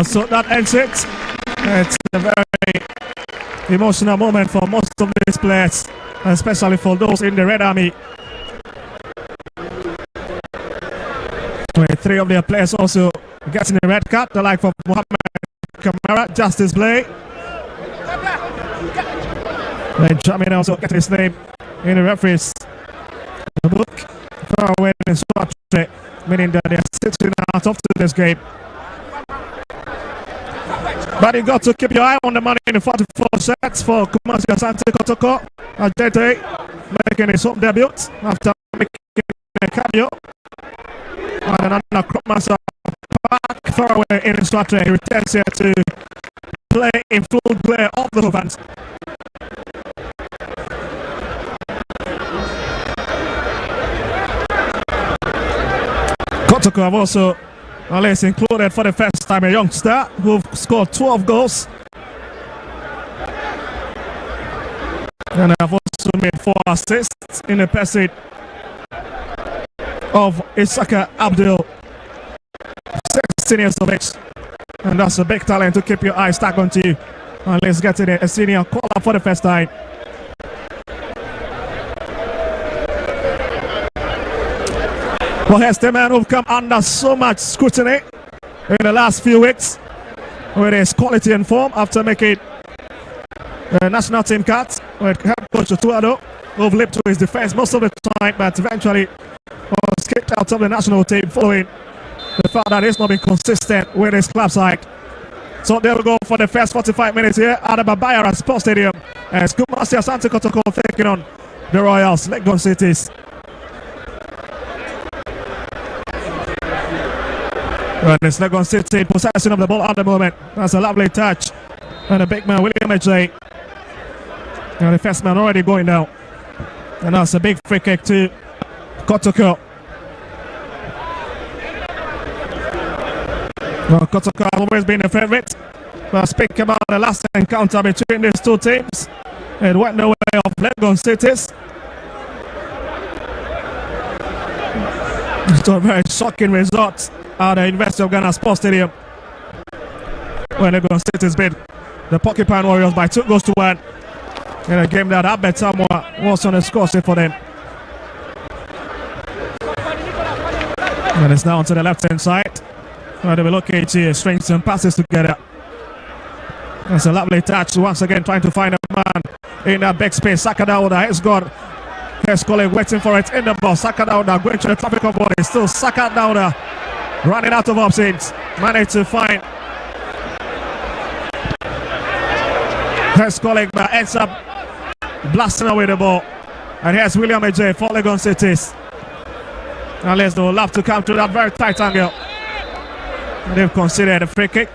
So that ends it. It's a very emotional moment for most of these players, especially for those in the Red Army. With 3 of their players also getting a red card, the like of Mohammed Kamara, Justice Blay. Benjamin also getting his name in the referee's book. Far away in Swatre, meaning that they're sitting out of this game. But you got to keep your eye on the money in the 44 sets for Kumasi Asante Kotoko. Ajete making his home debut after making a cameo. And another Crop back far away in Swatre. He returns here to play in full glare of the fans. Kotoko have also at least included for the first time a youngster who scored 12 goals. And have also made 4 assists in the pursuit of Isaka Abdul, 16 years of age. And that's a big talent to keep your eyes stuck onto you. And let's get to a senior call up for the first time. Well, here's the man who've come under so much scrutiny in the last few weeks with his quality and form after making the national team cut with head coach Otuado, who've leaped to his defense most of the time, but eventually was kicked out of the national team following the fact that he's not been consistent with his club side. So there we go for the first 45 minutes here at the Babayara Sports Stadium as Kumasi Asante Kotoko taking on the Royals, Legon Cities. And it's Legon City possession of the ball at the moment. That's a lovely touch. And the big man, William J. And the first man already going down. And that's a big free kick to Kotoko. Well, Kotoko has always been a favourite. But speaking about the last encounter between these two teams, it went the way of Legon Cities. It's a very shocking result at the University of Ghana Sports Stadium when Legon Cities beat the Porcupine Warriors by 2 goals to 1 in a game that Abed Samoa was on the score sheet for them. And it's now to the left hand side where they will looking to string some passes together. That's a lovely touch once again, trying to find a man in that big space. Saka Dauda has got his colleague waiting for it in the box. Saka Dauda going to the traffic of body. Still Saka Dauda running out of options. Managed to find his colleague, but ends up blasting away the ball. And here's William J. for Legon Cities. Unless they will have to come to that very tight angle. And they've considered a free kick.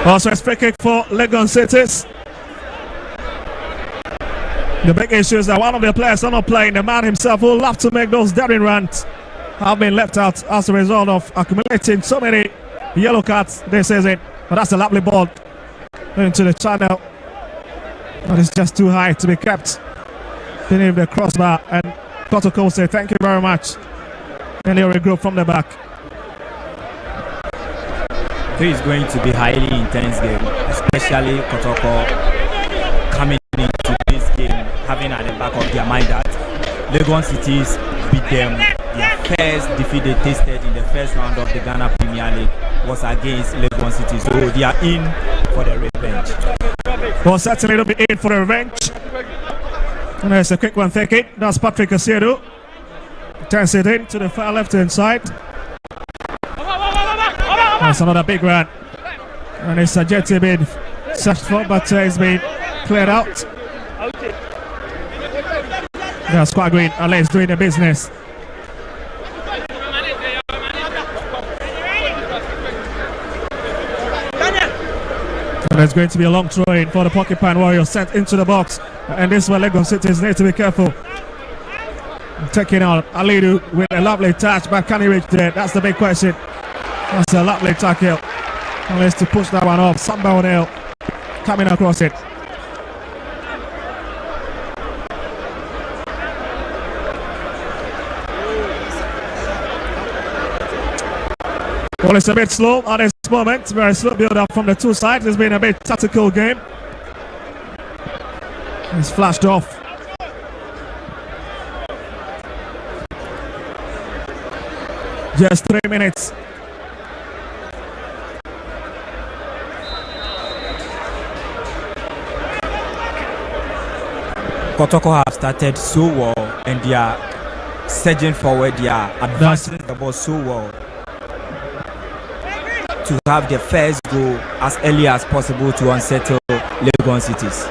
Also a free kick for Legon Cities. The big issue is that one of the players are not playing. The man himself who will have to make those daring runs have been left out as a result of accumulating so many yellow cards this season. But that's a lovely ball into the channel. But it's just too high to be kept beneath the crossbar. And Kotoko will say thank you very much. And he'll regroup from the back. It is going to be a highly intense game, especially Kotoko coming into this game having at the back of their mind that Legon Cities beat them. Their first defeat they tasted in the first round of the Ghana Premier League was against Legon Cities, so they are in for the revenge. Well, certainly they'll be in for the revenge. And there's a quick one thinking. That's Patrick Asiedu. Turns it in to the far left hand side. That's another big run. And it's a jetty being searched for, but it's been cleared out. That's quite green. Alex doing the business. And there's going to be a long throw in for the Porcupine Warriors sent into the box. And this is where Legon Cities need to be careful. Taking out Alidu with a lovely touch, but can he reach there? That's the big question. That's a lovely tackle. Unless to push that one off. Samba O'Neill coming across it. Well, it's a bit slow at this moment. Very slow build up from the two sides. It's been a bit tactical game. It's flashed off. Just 3 minutes. Kotoko have started so well and they are surging forward. They are advancing the ball so well to have the first goal as early as possible to unsettle Legon cities.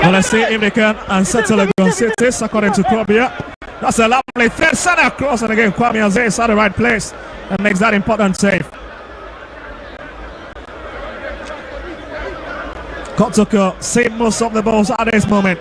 Well, let's see if they can unsettle Legon cities according to Krobia. That's a lovely third center cross, and again Kwame Azay is at the right place and makes that important save. Kotoko saved most of the balls at this moment.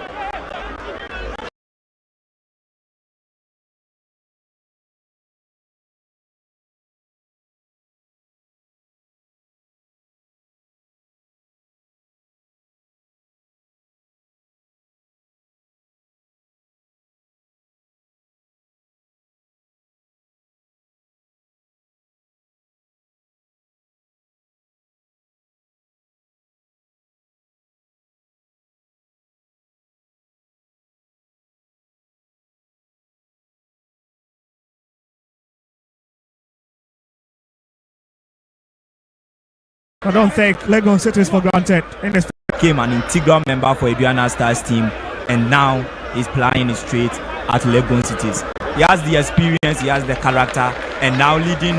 I don't take Legon cities for granted in this. Became an integral member for Aduana Stars team, and now he's playing it straight at Legon cities. He has the experience, he has the character, and now leading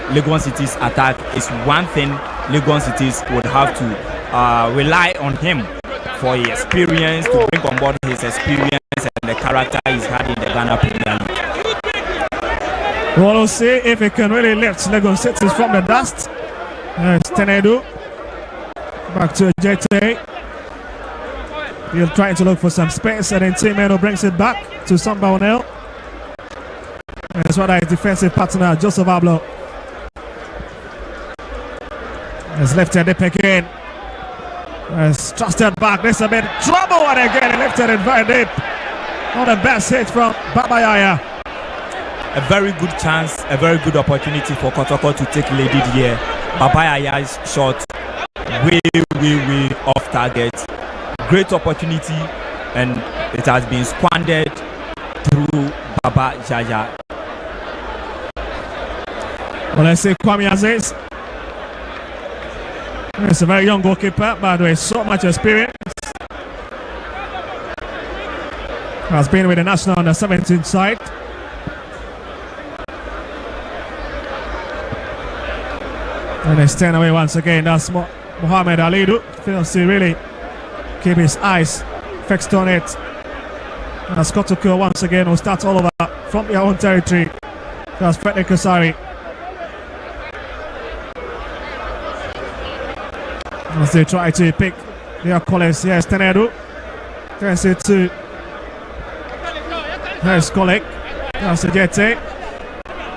Legon cities attack is one thing Legon cities would have to rely on him for his experience, to bring on board his experience and the character he's had in the Ghana Premier League. We'll see if he can really lift Legon cities from the dust. It's Tenedu. Back to JT. He'll try to look for some space, and then Timeno brings it back to Samba Onel. And that's what our defensive partner, Joseph Ablo. Has lifted it again. Has trusted back. There's a bit of trouble, and again he lifted it very deep. Not the best hit from Babayaya. A very good chance, a very good opportunity for Kotoko to take lead here. Babayaya's shot way off target. Great opportunity, and it has been squandered through Baba Yaya. Well, let's see Kwame Aziz. He's a very young goalkeeper, but with so much experience. Has been with the national under 17 side. And they stand away once again. That's Mohamed Alidu. Feels to really keep his eyes fixed on it. As Kotoko once again will start all over from their own territory. That's Frederick Kasari. As they try to pick their colours. Yes, Tenedu. Turns it to. There's Kolek. That's the Jete.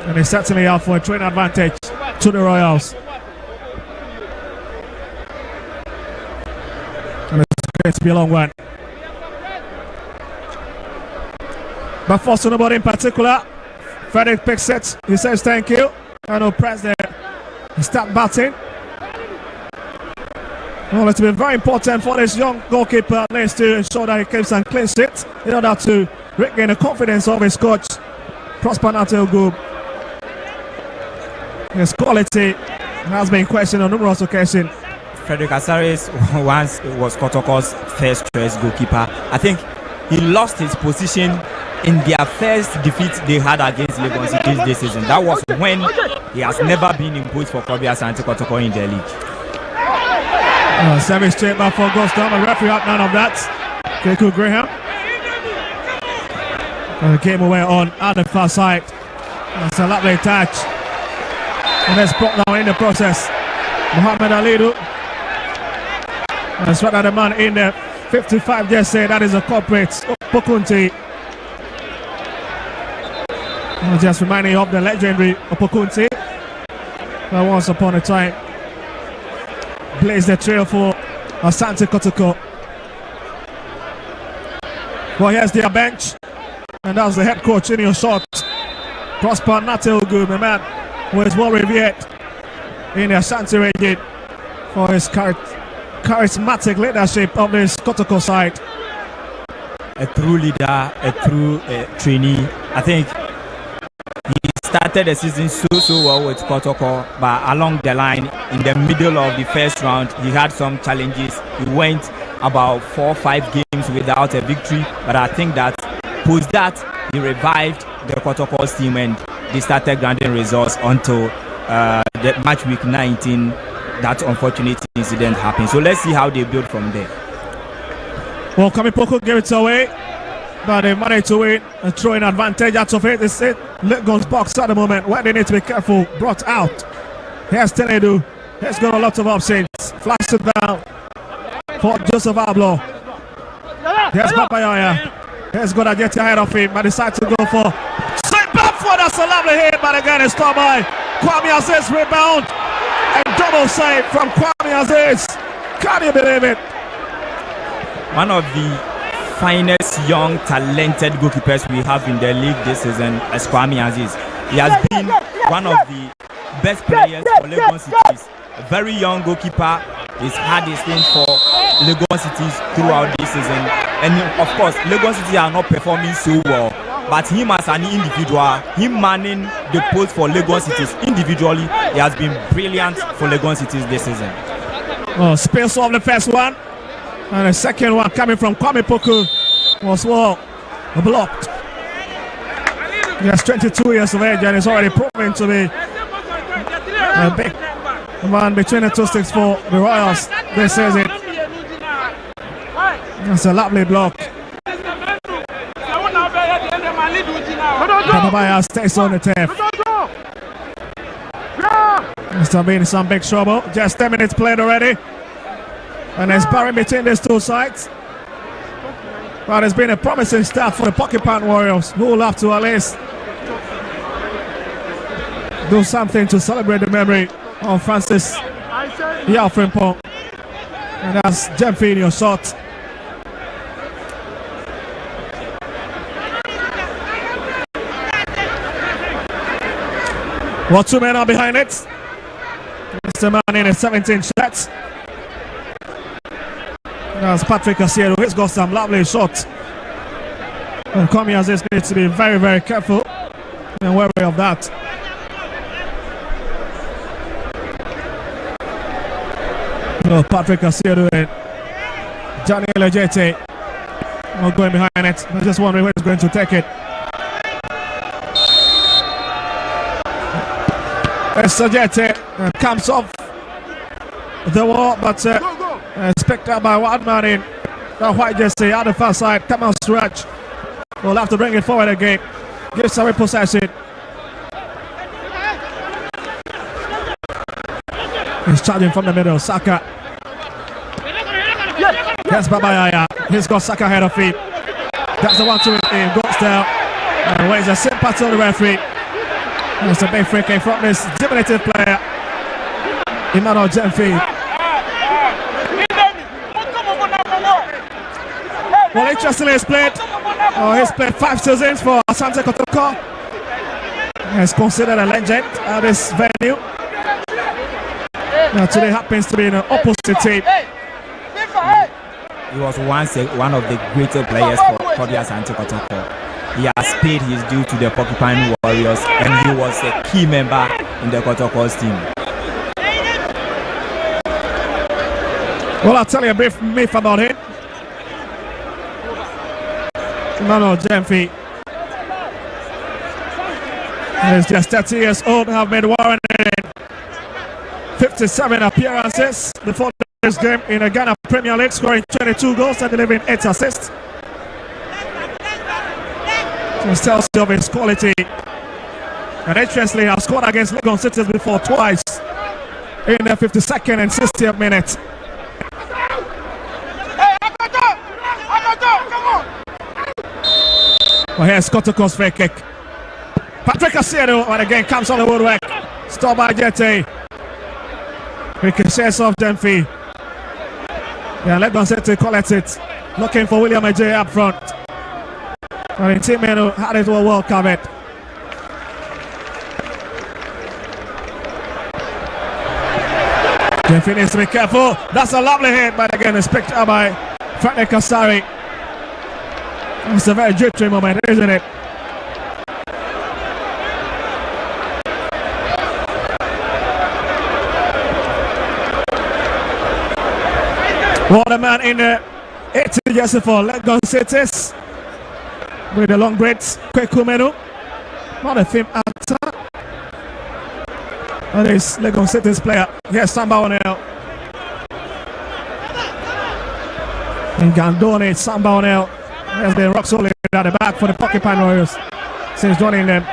And they certainly out for a train advantage to the Royals. And it's going to be a long one. But for nobody in particular, Frederick picks it. He says thank you. And he'll press the start batting. Well, it's been very important for this young goalkeeper needs to ensure that he keeps and cleans it in order to regain the confidence of his coach, Prosper Natel. His quality has been questioned on numerous occasions. Frederick Asaris once was Kotoko's first choice goalkeeper. I think he lost his position in their first defeat they had against Legon City this season. That was when he has never been imposed for Asante Kotoko in the league. Service straight back for goes down. The referee had none of that. Keku Graham. And the game away on the far side. That's a lovely touch. And it's brought down in the process. Mohamed Alidu. That's what the man in the 55 just said. That is a corporate Opokunti. Just reminding you of the legendary Opokunti. That once upon a time plays the trail for Asante Kotoko. Well, here's their bench. And that's the head coach in your shot. Prosper Natel, my man, who is well revered in the Asante region for his charismatic leadership of this Kotoko side. A true leader, a true trainee. I think he started the season so well with Kotoko, but along the line, in the middle of the first round, he had some challenges. He went about 4 or 5 games without a victory, but I think that post that, he revived the Kotoko's team and they started granting results until the match week 19. That unfortunate incident happened. So let's see how they build from there. Well, Kamipoko gave it away, but they managed to win and throw an advantage out of it. It's Legon's box at the moment where they need to be careful. Brought out. Here's Tenedu. He's got a lot of options. Flash it down for Joseph Ablo. Here's Papayaya. He's got to get ahead of him, but decides to go for straight back for. That's a lovely hit, but again it's stopped by Kwame Aziz. Rebound and double save from Kwame Aziz. Can you believe it? One of the finest young talented goalkeepers we have in the league this season is Kwame Aziz. He has been one of the best players for Legon Cities. A very young goalkeeper. He's had his thing for Legon Cities throughout this season. And of course, Legon Cities are not performing so well. But him as an individual, him manning the post for Legon Cities individually, he has been brilliant for Legon Cities this season. Oh, space off the first one. And the second one coming from Kwame Poku was well blocked. He's 22 years of age and he's already proven to be a big man between the two sticks for the Royals. This is it. That's a lovely block. Papaya stays on the turf. Mr. Bean in some big trouble. Just 10 minutes played already. And there's sparring between these two sides. But it's been a promising start for the Porcupine Warriors, who will have to at least do something to celebrate the memory of Francis Yafrimpong. And that's Jemfi in your shot. Well, 2 men are behind it. Mr. Man in a 17 shots. That's Patrick Asiero. He's got some lovely shots. And Kwame Aziz needs to be very, very careful and wary of that. So Patrick Asiero and Johnny Lejete are going behind it. I'm just wondering where he's going to take it. Sajete comes off the wall, but picked up by one man in the white jersey at the far side. Kamal Suraj will have to bring it forward again. Gives away possession. He's charging from the middle. Saka. Yes, Babayaya. He's got Saka ahead of him. That's the 1-2 in. Goes down. And waits a sympathy on the referee. It's a big free kick from this diminutive player, Emmanuel Jemfi. Well, interestingly, he's played 5 seasons for Asante Kotoko. He's considered a legend at this venue. Now, today happens to be in an opposite team. He was once one of the greater players for the Asante Kotoko. He has paid his due to the Porcupine Warriors and he was a key member in the Kotoko's team. Well, I'll tell you a brief myth about him. Emmanuel Jemfi is just 30 years old, have made 157 appearances before this game in the Ghana Premier League, scoring 22 goals and delivering 8 assists. So it tells you of his quality. And interestingly, I've scored against Legon Cities before twice in the 52nd and 60th minute. Well, here's Kotoko's free kick. Patrick Asiero, and again comes on the woodwork. Stopped by Jete. Ricochets off Jemfi. Yeah, Legon City collects it. Looking for William Ajay up front. And the team who had it well covered. Jeff needs to be careful. That's a lovely hit, but again it's picked up by Asante Kotoko. It's a very jittery moment, isn't it? What a man in the 80 jersey for Legon Cities with the long braids. Kwekumenu, not a film attack. That is Legon Cities player. Here's Samba Onel. And Gandone, Samba Onel has been rock solid at the back for the Porcupine Warriors since joining them.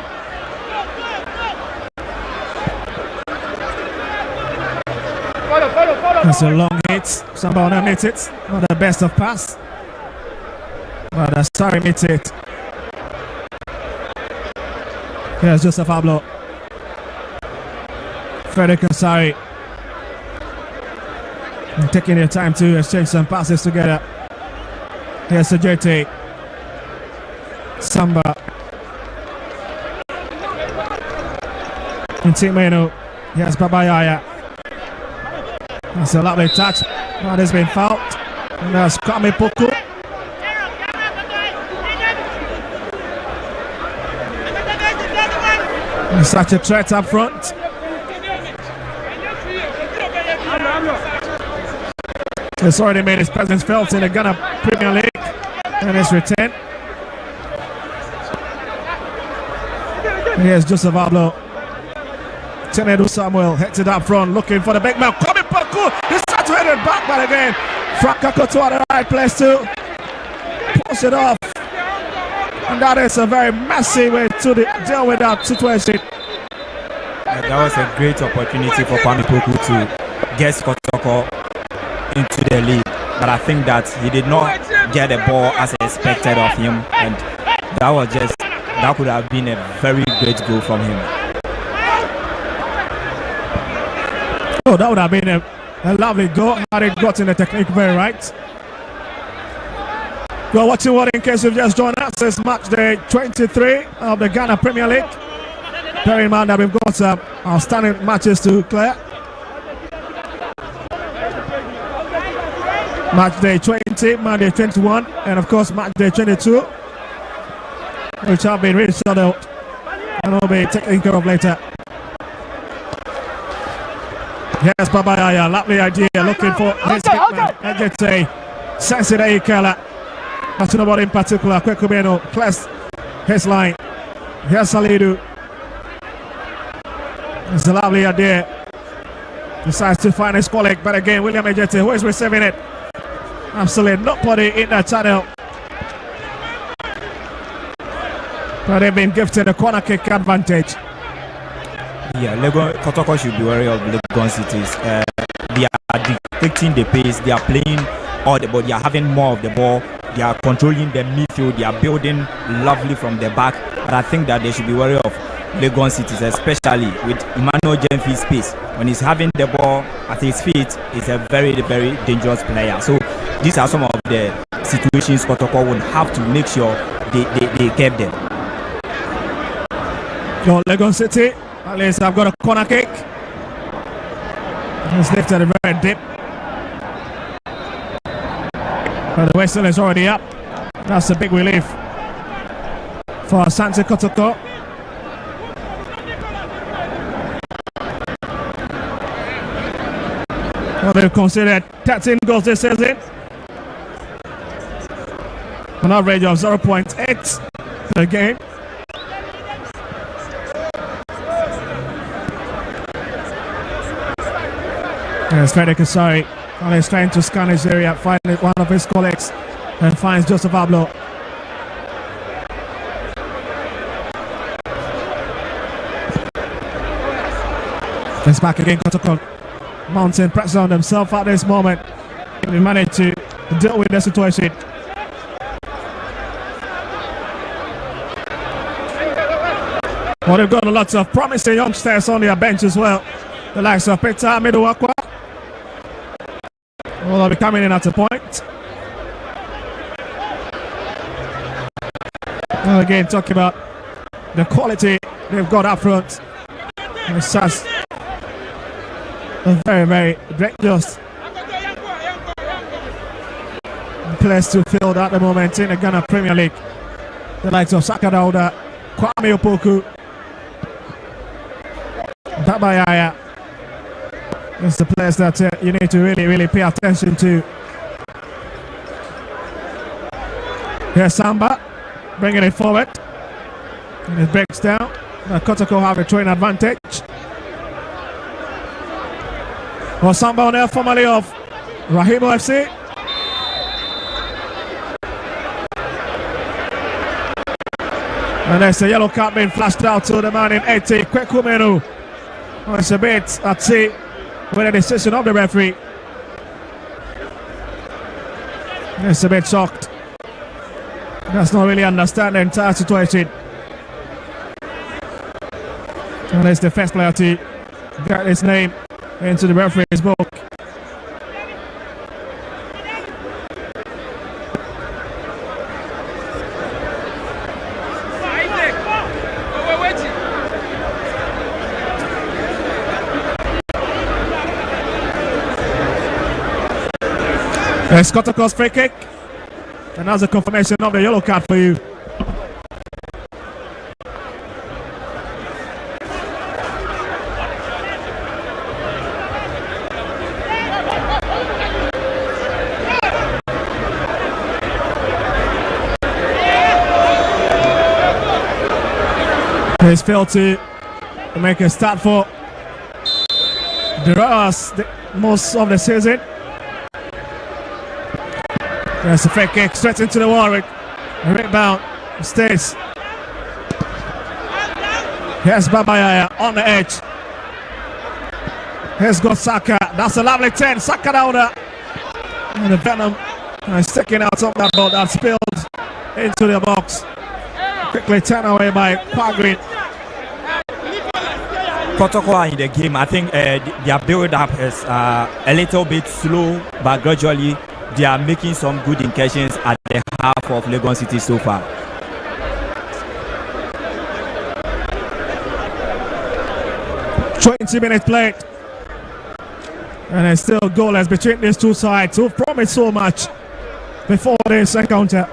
That's a long hit. Samba Onel meets it. Not the best of pass. But Asari meets it. Here's Joseph Ablo. Frederick Asari taking their time to exchange some passes together. Here's Sajete. Samba. And Timeno. Here's Babayaya. That's a lovely touch. That has been fouled. And that's Kwame Poku. And such a threat up front. He's already made his presence felt in the Ghana Premier League and his return. Here's Joseph Ablo. Tenedu Samuel heads it up front, looking for the big man. Kwame Poku, he's saturated back, but again, Frank Kakoto at the right place to push it off. And that is a very messy way to deal with that situation. That was a great opportunity for Kwame Poku to get Kotoko into the lead, but I think that he did not get the ball as expected of him, and that could have been a very great goal from him. Oh, that would have been a lovely goal had it gotten the technique very right. You're watching what, in case you've just joined us, it's match day 23 of the Ghana Premier League. Bear in mind that we've got some outstanding matches to clear. Match day 20, match day 21, and of course match day 22, which have been really sorted out and will be taken care of later. Yes, Babayaya, lovely idea, looking for his and get a sensitive Ikela. That's nobody in particular. Kwekumenu, plus his line. Here's Salidu. It's a lovely idea. Decides to find his colleague, but again, William Ejete, who is receiving it? Absolutely nobody in that channel. But they've been gifted a corner kick advantage. Yeah, Legon Kotoko should be wary of Legon Cities. They are dictating the pace. They are playing all the ball. They are having more of the ball. They are controlling the midfield. They are building lovely from the back. But I think that they should be wary of Legon Cities, especially with Emmanuel Jemfi's pace. When he's having the ball at his feet, he's a very, very dangerous player. So these are some of the situations Kotoko will have to make sure they keep them. Yo, Legon City, at least I've got a corner kick. It's lifted a very deep. But the whistle is already up. That's a big relief for Asante Kotoko. Well, they've considered 13 goals this season. An average of 0.8 per game. There's Frederick Asari. And he's trying to scan his area, find one of his colleagues, and finds Joseph Ablo. It's back again, Kotoko. Mountain pressure on himself at this moment. He managed to deal with the situation. Well, they've got lots of promising youngsters on their bench as well. The likes of Peter Midowakwa. Well, they'll be coming in at a point. Well, again, talking about the quality they've got up front. a very, very dangerous place to field at the moment in the Ghana Premier League. The likes of Saka Dauda, Kwame Opoku, Babayaya. It's the players that you need to really, really pay attention to. Here's Samba bringing it forward. And it breaks down. Kotoko have a throwing advantage. Or Samba on there, formerly of Rahimo FC. And there's a yellow card being flashed out to the man in 80, Kwekumenu. Oh, it's a bit at sea with a decision of the referee. It's a bit shocked. Does not really understand the entire situation. And there's the first player to get his name into the referee's book. There's Kotoko's free kick. And that's a confirmation of the yellow card for you. He's failed to make a start for the Royals most of the season. There's a free kick straight into the wall. Rebound stays. Here's Babayaya on the edge. Here's got Saka. That's a lovely 10. Saka down there. And the Venom is sticking out of that ball that spilled into the box. Quickly turned away by Kwagrin. Kotoko are in the game. I think their build-up is a little bit slow, but gradually they are making some good incursions at the half of Legon City so far. "20 minutes played, and it's still goalless between these two sides who promised so much before this encounter."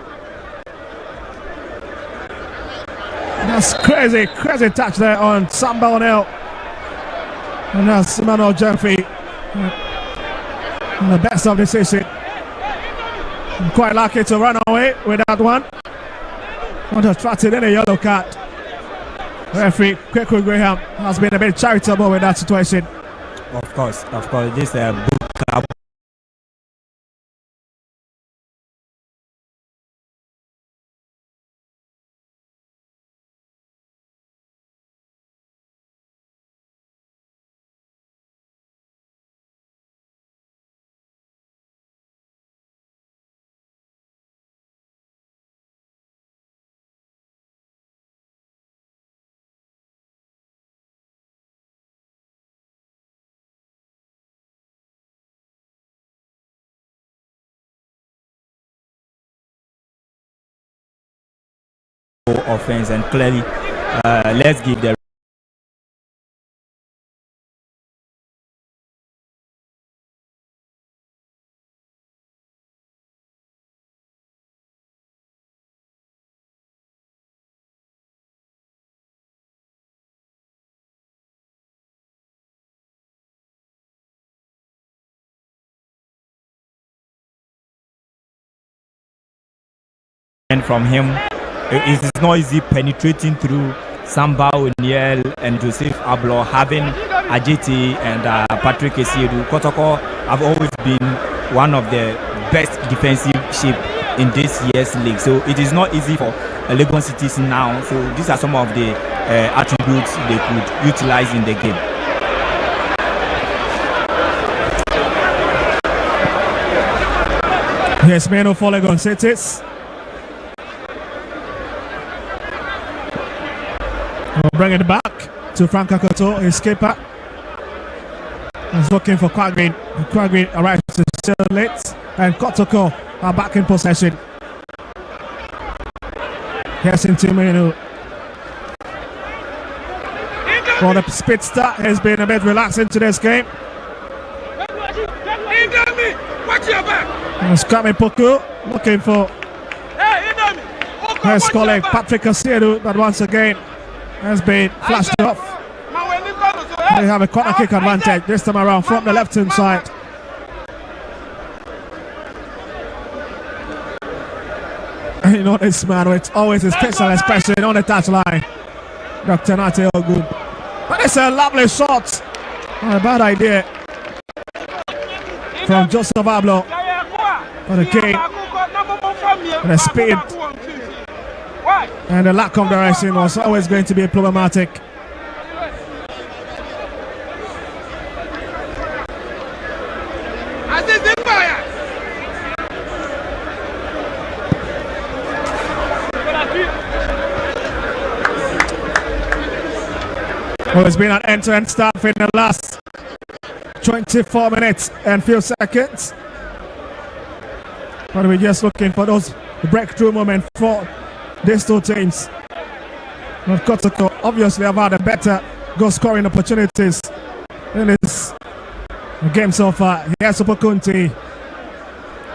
That's crazy touch there on Samba O'Neill. And that's Emmanuel Jeffrey in the best of the season. Quite lucky to run away with that one. Want to attract in a yellow card. Referee Kweku Graham has been a bit charitable with that situation. Of course, this is a good club. Offense, and clearly let's give the from him. It is not easy penetrating through Samba O'Neill and Joseph Ablo, having Ajiti and Patrick Esiedu. Kotoko have always been one of the best defensive shape in this year's league. So it is not easy for Legon Cities now. So these are some of the attributes they could utilize in the game. Yes, Meno for Legon Cities. We'll bring it back to Frank Akoto, his skipper. He's looking for Kwagrin. Kwagrin arrives to still late, and Kotoko are back in possession. Here's into Menu. For the Spitster, has been a bit relaxed into this game. Scrapping Poku looking for his colleague Patrick Asiedu, but once again has been flashed off. They have a corner kick advantage this time around from the left hand side. You know this man, it's always his special expression on the touchline. Dr. Nate Ogun. But it's a lovely shot. Not a bad idea from Joseph Ablo. But again, the speed and the lack of direction was always going to be problematic. Well, it's been an end-to-end stuff in the last 24 minutes and few seconds. But we're just looking for those breakthrough moments for these two teams. North Kotoko obviously have had a better goal scoring opportunities in this game so far. Here's Supakunti,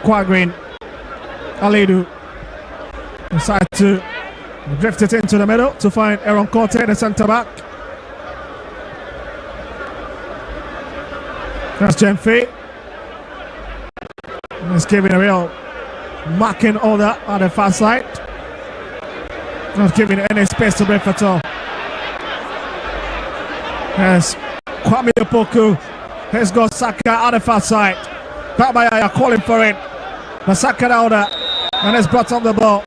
Quagrin, Alidu decide to drift it into the middle to find Aaron Corte, the centre back. That's Jemfi. He's giving a real marking order on the far side. Not giving any space to break at all. Yes, Kwame Opoku has got Saka on the far side. Babayaya calling for it. But Saka order and has brought up the ball.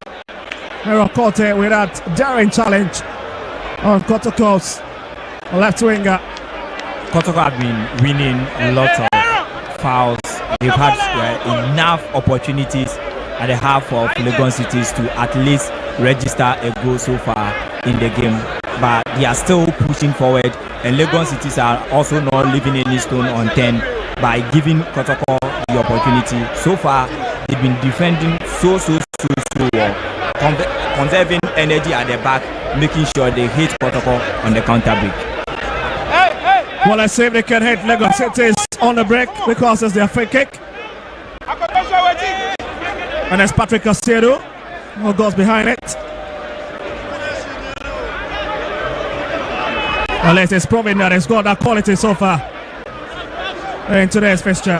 Aaron Corte with that daring challenge on Kotoko's left winger. Kotoko have been winning a lot of fouls. They've had enough opportunities at the half of Legon Cities to at least register a goal so far in the game. But they are still pushing forward, and Legon Cities are also not leaving any stone unturned by giving Kotoko the opportunity. So far, they've been defending so well, conserving energy at the back, making sure they hit Kotoko on the counter break. Well, let's see if they can hit Legon Cities on the break because it's their free kick. And there's Patrick Asiedu who goes behind it. Well, it is proving that it's got that quality so far in today's fixture.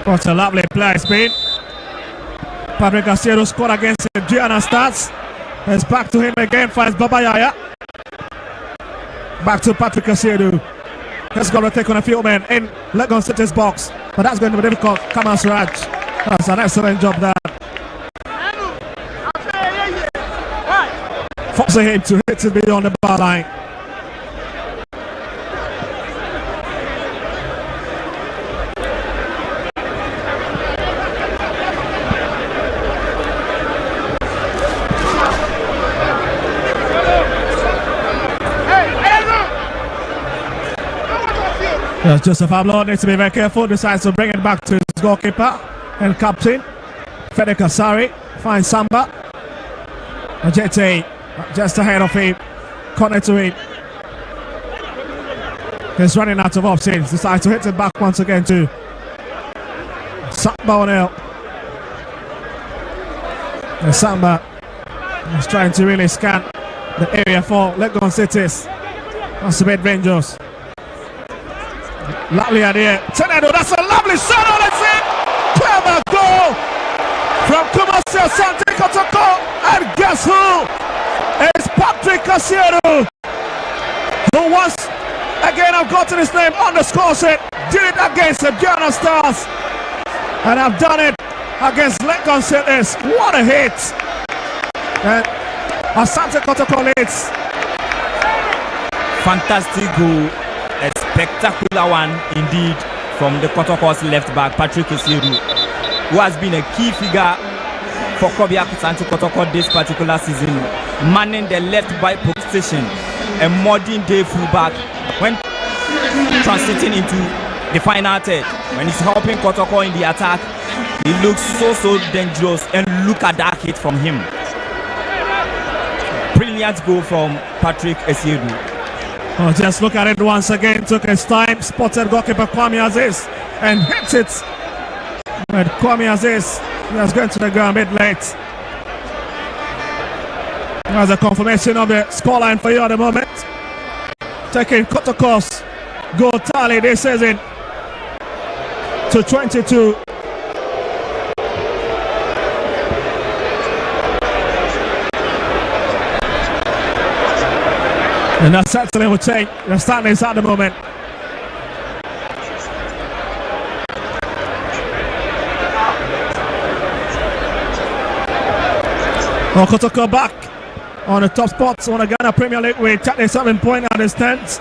What a lovely play it's been. Patrick Asiedu scored against Gianna Stars. It's back to him again, finds Babayaya. Back to Patrick Asiedu. He's got to take on a few men in Legon City's box. But that's going to be difficult. Kamal Suraj. That's an excellent job there. Forcing him to hit it beyond the bar line. Yes, Joseph Ablo needs to be very careful. Decides to bring it back to his goalkeeper and captain Fede Kasari. Finds Samba. Ajete just ahead of him. Corner to him. He's running out of options. Decides to hit it back once again to Samba O'Neill. And Samba is trying to really scan the area for Legon Cities. That's a bit dangerous. Lovely idea. Tenedo, that's a lovely shot on it. Clever goal from Kumasi Asante Kotoko. And guess who? It's Patrick Asiedu, who once again I've gotten his name on the score sheet. Did it against the Ghana Stars. And I've done it against Legon Cities. What a hit. And Asante Kotoko leads. Fantastic goal. A spectacular one indeed from the Kotoko's left back, Patrick Asiedu, who has been a key figure for Asante Kotoko this particular season, manning the left back position, a modern day fullback when transiting into the final third. When he's helping Kotoko in the attack, he looks so dangerous, and look at that hit from him. Brilliant goal from Patrick Asiedu. Oh, just look at it once again. Took his time. Spotted goalkeeper Kwame Aziz and hits it. But Kwame Aziz has gone to the ground a bit late. There's a confirmation of the scoreline for you at the moment. Taking Kotoko's goal tally this season to 22. And that certainly will change the standings at the moment. Kotoko back on the top spots on the Ghana Premier League with 37 points at the stands.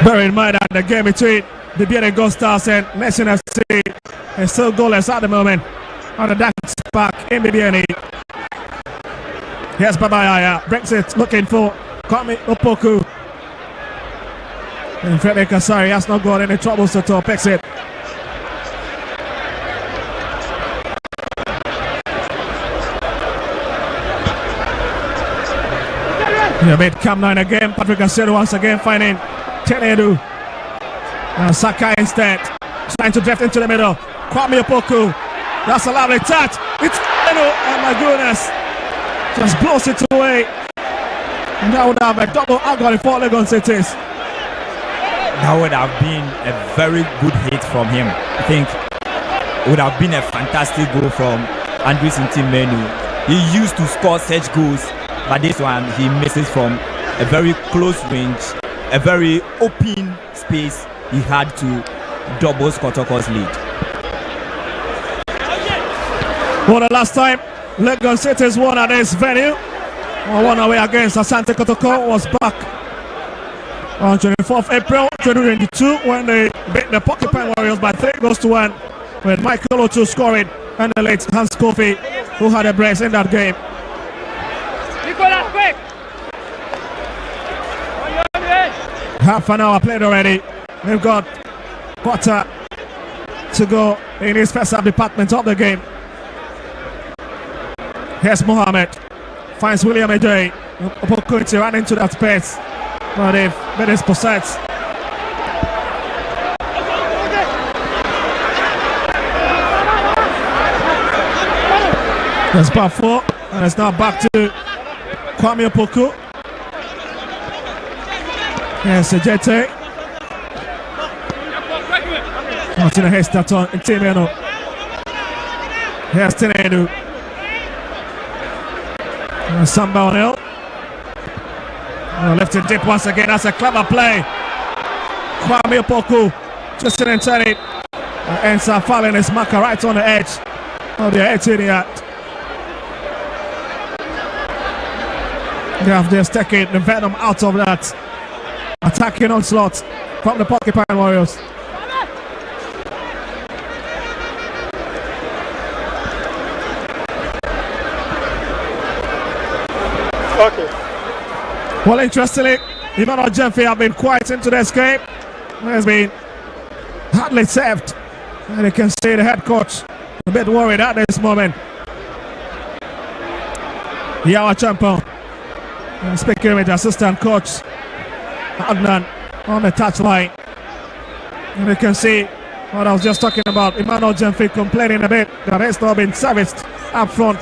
Bear in mind that the game between the BNN Gold Stars and Nation FC is still goalless at the moment. On the dance back in the BNN. Here's Babayaya, brings it, looking for Kwame Opoku. And Frederick Kasari has not got any troubles at all, picks it. Mid Cam 9 again, Patrick Asero once again finding Tenedu. Saka instead, trying to drift into the middle. Kwame Opoku, that's a lovely touch. It's Tenedu, oh my goodness. Just blows it away. And that would have a double agony for Legon Cities. That would have been a very good hit from him. I think it would have been a fantastic goal from Andrew Sintimenu. He used to score such goals, but this one he misses from a very close range, a very open space. He had to double Kotoko's lead. For the last time Legon Cities won at this venue, one away against Asante Kotoko, was back on 24th April 2022 when they beat the Porcupine Warriors by 3-1 with Michael Otu scoring and the late Hans Kofi, who had a brace in that game. Half an hour played already. They've got quarter to go in his first half department of the game. Here's Mohammed, finds William Ejay. Opportunity ran into that space, but they've made his possess. There's part 4, and it's now back to Kwame Opoku. Yes, Ejete. Martina Hestaton and Timeno. Here's Tenedu. Samba O'Neill. Left it deep once again. That's a clever play. Kwame Opoku just didn't turn it. Ends up fouling his marker right on the edge of the 18 yard. They have just taken the venom out of that attacking onslaught from the Porcupine Warriors. Okay. Well, interestingly, Emmanuel Jemfe have been quiet into this game. Has been hardly saved, and you can see the head coach a bit worried at this moment. Yawa Champion speaking with the assistant coach Adnan on the touchline, and you can see what I was just talking about. Emmanuel Jemfe complaining a bit that he's not been serviced up front.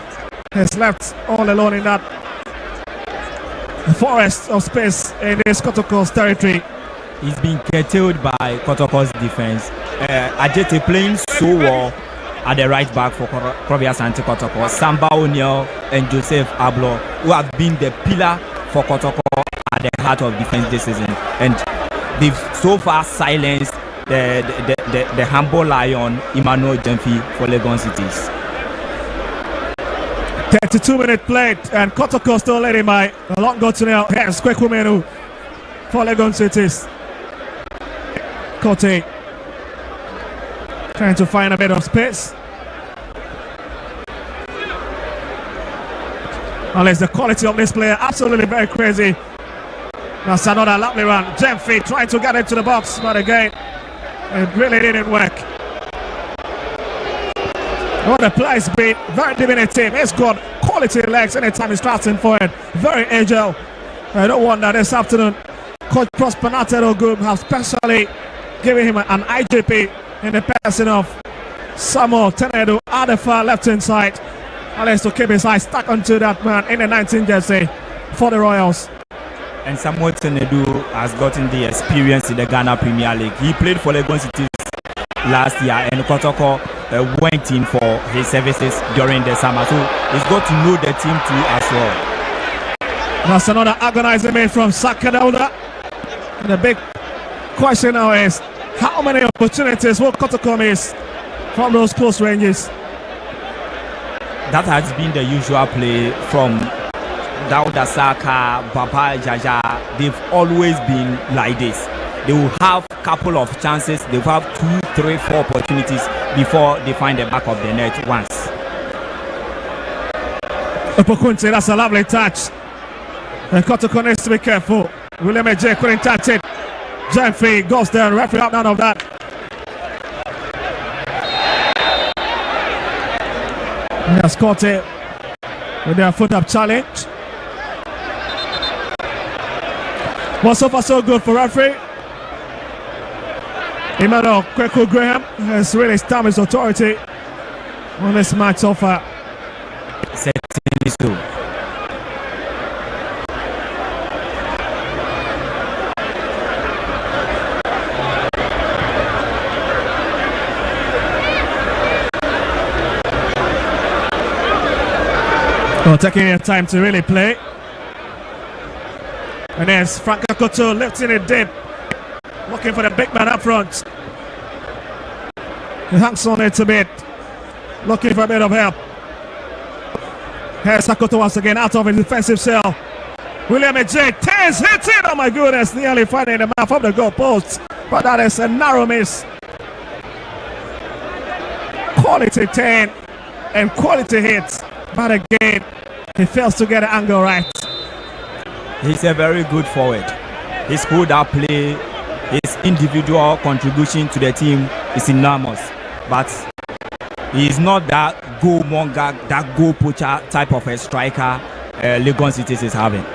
He's left all alone in that forest of space in this Kotoko's territory. He's been curtailed by Kotoko's defense. Ajete playing so well at the right back for Asante Kotoko. Samba O'Neill and Joseph Ablo, who have been the pillar for Kotoko at the heart of defense this season, and they've so far silenced the humble lion Emmanuel Jemfe for Legon Cities. 32-minute played, and Kotoko still leading by a long goal to now. Here's Kwekumenu for Legon Cities. Kote trying to find a bit of space. Unless the quality of this player absolutely very crazy. That's another lovely run. Jemfe trying to get into the box, but again, it really didn't work. Well, the play's been very diminutive. He's got quality legs anytime he's starting forward. Very agile. I don't wonder this afternoon Coach Prosper Natero have specially given him an IGP in the person of Samuel Tenedu at the far left hand side. Alex to keep his eyes stuck onto that man in the 19 jersey for the Royals. And Samuel Tenedu has gotten the experience in the Ghana Premier League. He played for Legon City last year, and Kotoko went in for his services during the summer. So he's got to know the team too as well. That's another agonizing man from Sakadauda. And the big question now is how many opportunities will Kotoko miss from those close ranges? That has been the usual play from Dauda Saka, Baba Jaja. They've always been like this. They will have a couple of chances. They will have 2, 3, 4 opportunities before they find the back of the net once. Opokunte, that's a lovely touch. And Kotoko needs to be careful. William J couldn't touch it. Jeffrey goes there and referee out none of that. He has caught it with their foot up challenge. Well, so far so good for referee. Emmanuel Kweku Graham has really stamped his authority on this match so far. Certainly so. Well, taking your time to really play. And there's Frank Akoto lifting it deep, looking for the big man up front. He hangs on it a bit, looking for a bit of help. Here's Akoto once again out of his defensive cell. William J. Tez hits it. Oh my goodness, nearly finding the mouth of the goal post. But that is a narrow miss. Quality 10 and quality hits. But again, he fails to get the angle right. He's a very good forward. His hold-up play, his individual contribution to the team is enormous. But he is not that goal monger, that goal poacher type of a striker Legon City is having.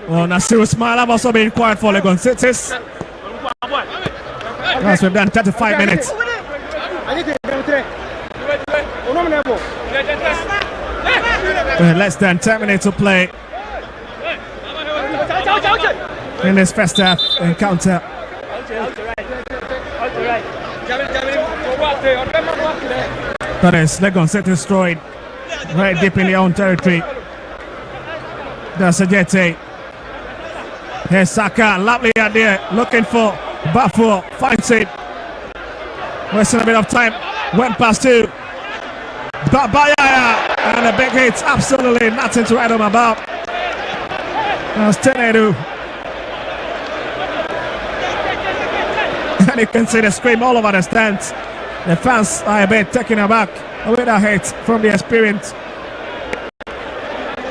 Well, Nasiru Smile have also been quiet for Legon City. Yes, we've done 35 minutes. Less than 10 minutes to play in this first half encounter. That is Legon City destroyed right deep in their own territory. That's a Jete. Here's Saka, lovely idea, looking for Buffalo, finds it. Wasting a bit of time, went past two. Babayaya, and the big hits, absolutely nothing to write home about. That's Tenedu. And you can see the scream all over the stands. The fans are a bit taken aback with a hit from the experienced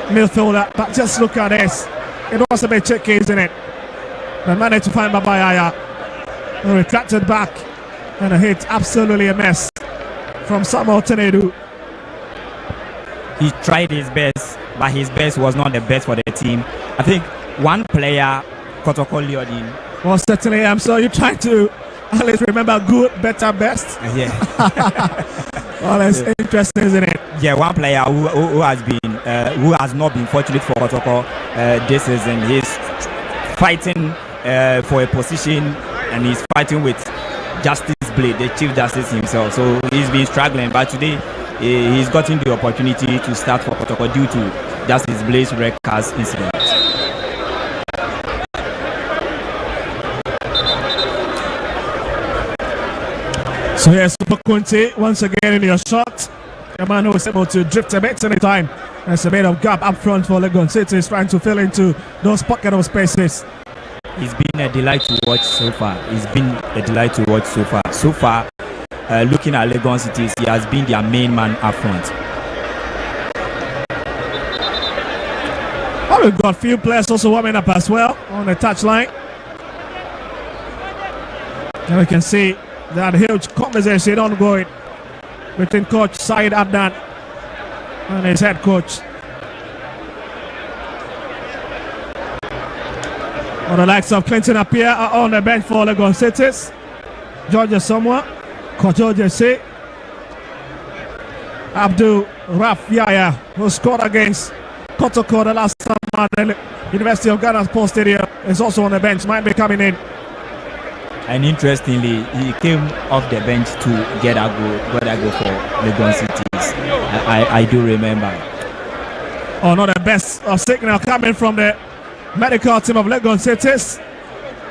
midfielder. But just look at this. It was a bit tricky, isn't it? They managed to find Babayaya. He retracted back. And a hit, absolutely a mess from Samuel Tenedu. He tried his best, but his best was not the best for the team. I think one player, Kotoko Leodin. Well, certainly, I'm sure you try to at least remember good, better, best. Yeah. Well, it's interesting, isn't it? Yeah, one player who has not been fortunate for Kotoko this season. He's fighting for a position, and he's fighting with Justice Blade, the Chief Justice himself. So he's been struggling, but today he's gotten the opportunity to start for Kotoko due to Justice Blade's red card incident. So here's Opokunte once again in your shot. A man who was able to drift a bit anytime. There's a bit of gap up front for Legon City. He's trying to fill into those pocket of spaces. It's been a delight to watch so far. So far, looking at Legon City, he has been their main man up front. We've got a few players also warming up as well on the touchline. And we can see that huge conversation ongoing between Coach Said Adnan and his head coach. Well, the likes of Clinton Appiah are on the bench for Legon Cities. George Samoa, Coach George C. Abdul Raf Yaya, who scored against Kotoko the last time at the University of Ghana Sports Stadium, is also on the bench, might be coming in. And interestingly, he came off the bench to get a goal for Legon Cities. I do remember. Oh, not the best of signal coming from the medical team of Legon Cities.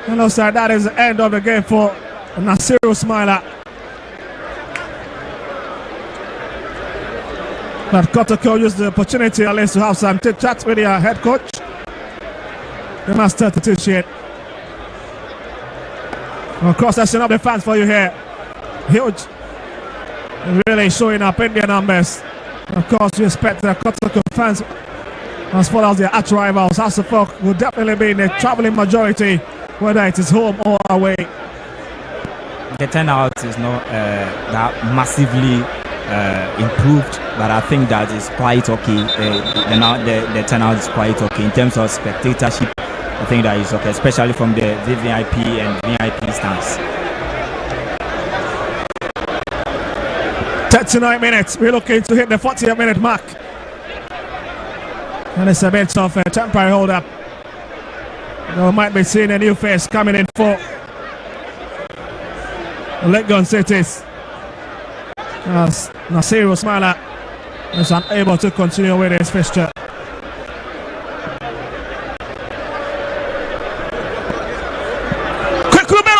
And looks like that is the end of the game for Nasiru Smiler. But Kotoko used the opportunity at least to have some chit-chat with their head coach. They must start to teach it. Of course, that's enough the fans for you here. Huge. Really showing up in their numbers. Of course, you expect the Kotoko fans, as well as their arch rivals, Hasselhoff, will definitely be in the traveling majority, whether it is home or away. The turnout is not that massively improved, but I think that is quite okay. The turnout is quite okay in terms of spectatorship. I think that is okay, especially from the VVIP and VIP stands. 39 minutes. We're looking to hit the 40th minute mark. And it's a bit of a temporary hold up. We might be seeing a new face coming in for Legon Cities, as Nasiru Smiler is unable to continue with his fixture.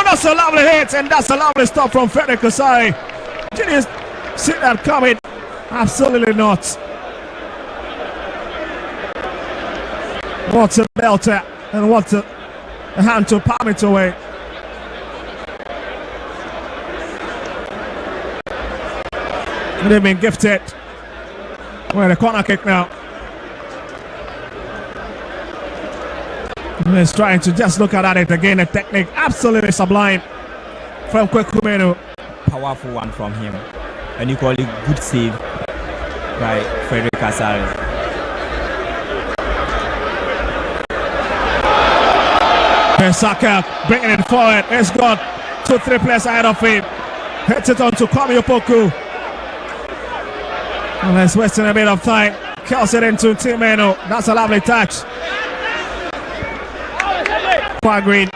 That's a lovely hit, and that's a lovely stop from Frederick Osai. Did you see that coming? Absolutely not. What a belter, and what a hand to palm it away. They've been gifted with a corner kick now. He's trying to just look at it again. The technique absolutely sublime from Kwekumenu. Powerful one from him. And equally good save by Frederick Asari. Saka bringing it forward. He's got 2-3 players ahead of him. Hits it on to Kwame Opoku. And he's wasting a bit of time. Kills it into Timeno. That's a lovely touch. Far green.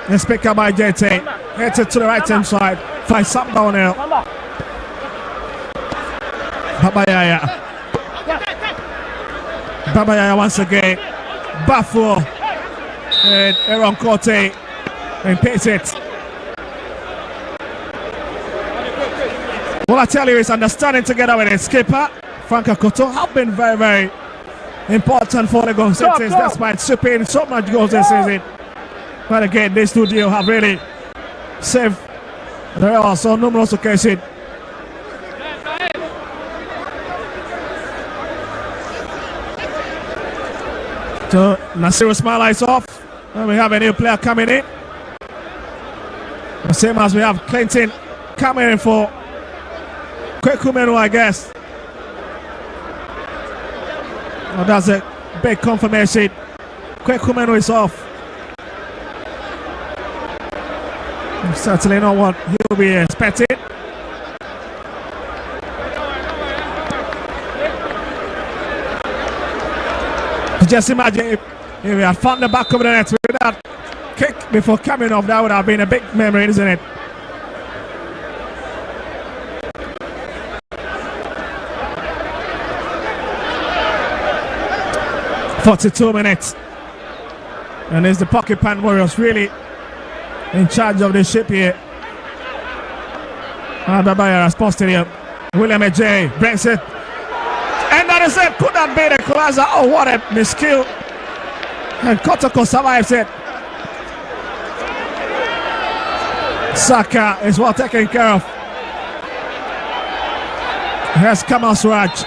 It's picked up by JT. Hits it to the right hand side. Finds something down there. Babayaya once again. Bafo. And Aaron Corte. And pace it. Well, I tell you, it's understanding together with his skipper, Frank Akoto, have been very, very important for the Legon Cities, despite shipping so much goals this season. But again, these two deals have really saved. There are so numerous occasions. So Nasiru Smile is off, and we have a new player coming in. The same as we have Clinton coming in for Kwekumenu, I guess. Well, that's a big confirmation. Kwekumenu is off. Certainly not what he'll be expecting. Just imagine if we had found the back of the net with that kick before coming off. That would have been a big memory, isn't it? "42 minutes, and there's the Pocket Pan Warriors really in charge of the ship here. Babaya Sports Stadium. William J brings it, and that is it. Could that be the closer? Oh, what a miscue! And Kotoko survives it. Saka is well taken care of. Here's Kamal Suraj.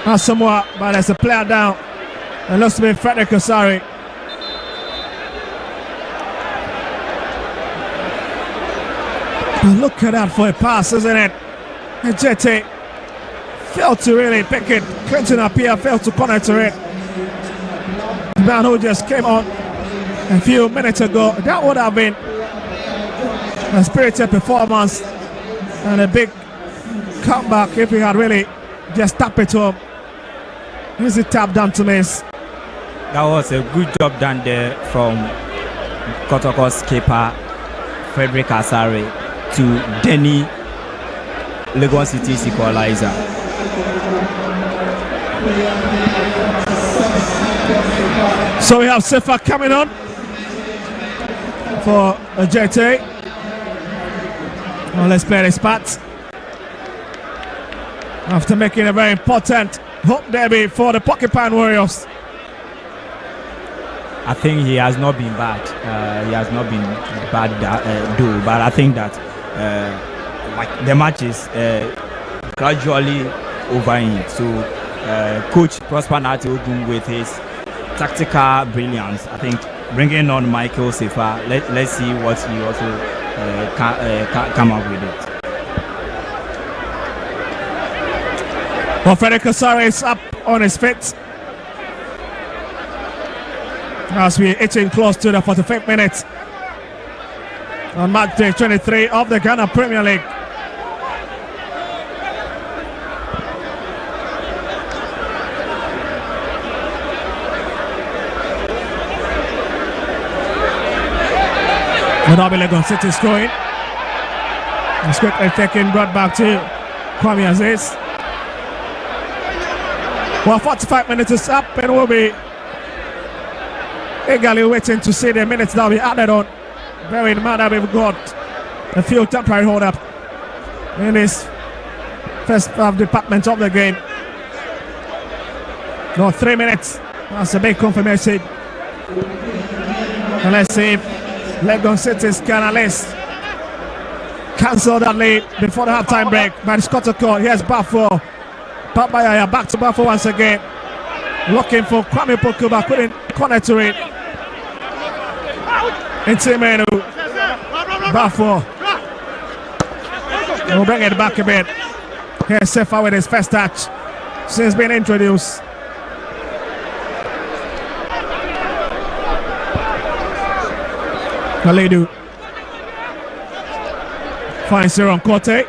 Not somewhat, but there's a player down. It looks to be Frederick Osari. Look at that for a pass, isn't it? And Jete failed to really pick it. Clinton up here failed to connect to it. The man who just came on a few minutes ago, that would have been a spirited performance and a big comeback if he had really just tapped it to him. Here's the tap down to miss. That was a good job done there from Kotoko's keeper, Frederick Asare, to Denny, Legon City's equalizer. So we have Sifa coming on for a JT. Well, let's play this part. After making a very important home derby for the Porcupine Warriors. I think he has not been bad. He has not been bad, though. But I think that like the match is gradually over in. So Coach Prosper Nati Ogun with his tactical brilliance, I think bringing on Michael Sifa. Let's see what he also come up with it. Well, Frederick Osari is up on his feet as we're itching close to the 45th minute on match day 23 of the Ghana Premier League. Now Legon City scoring. It's quickly taken, brought back to Kwame Aziz. Well, 45 minutes is up and we'll be eagerly waiting to see the minutes that will be added on. Bearing in mind that we've got a few temporary hold up in this first half department of the game. No, 3 minutes. That's a big confirmation. And let's see if Legon City's can at least cancel that lead before the halftime break. By Scott Kotoko. Here's Bafo. Pabayaya back to Bafo once again. Looking for Kwame Poku, but couldn't connect to it. Into Menu. Bafo. We'll bring it back a bit. Here's Sefa with his first touch since being introduced. Kalidu finds Aaron Kote.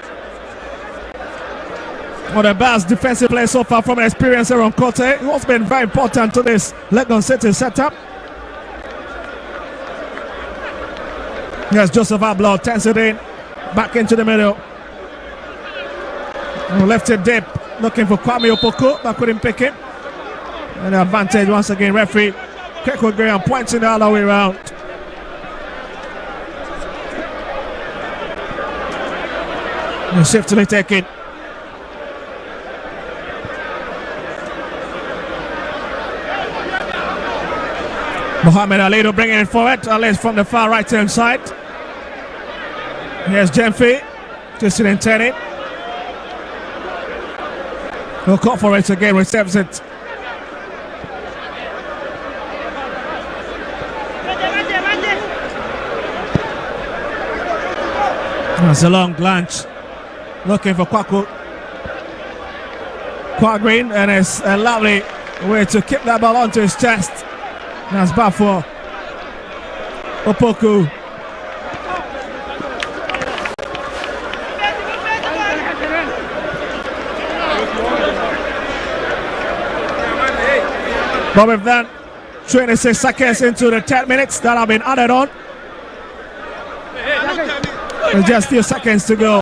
One of the best defensive players so far from an experienced Aaron Kote, who has been very important to this Legon City setup. Yes, Joseph Abloh turns it in, back into the middle. Left it deep, looking for Kwame Opoku, but couldn't pick it. And the advantage once again, referee Keko Graham pointing the other way around. The shift to be taken. Mohamed Alido bringing it forward, at least from the far right hand side. Here's Jemfi, just intending. He'll call for it again, receives it. That's a long lunge. Looking for Kwaku. Quagreen, and it's a lovely way to keep that ball onto his chest. That's Bafo. Opoku. But with that, 26 seconds into the 10 minutes that have been added on. There's just a few seconds to go.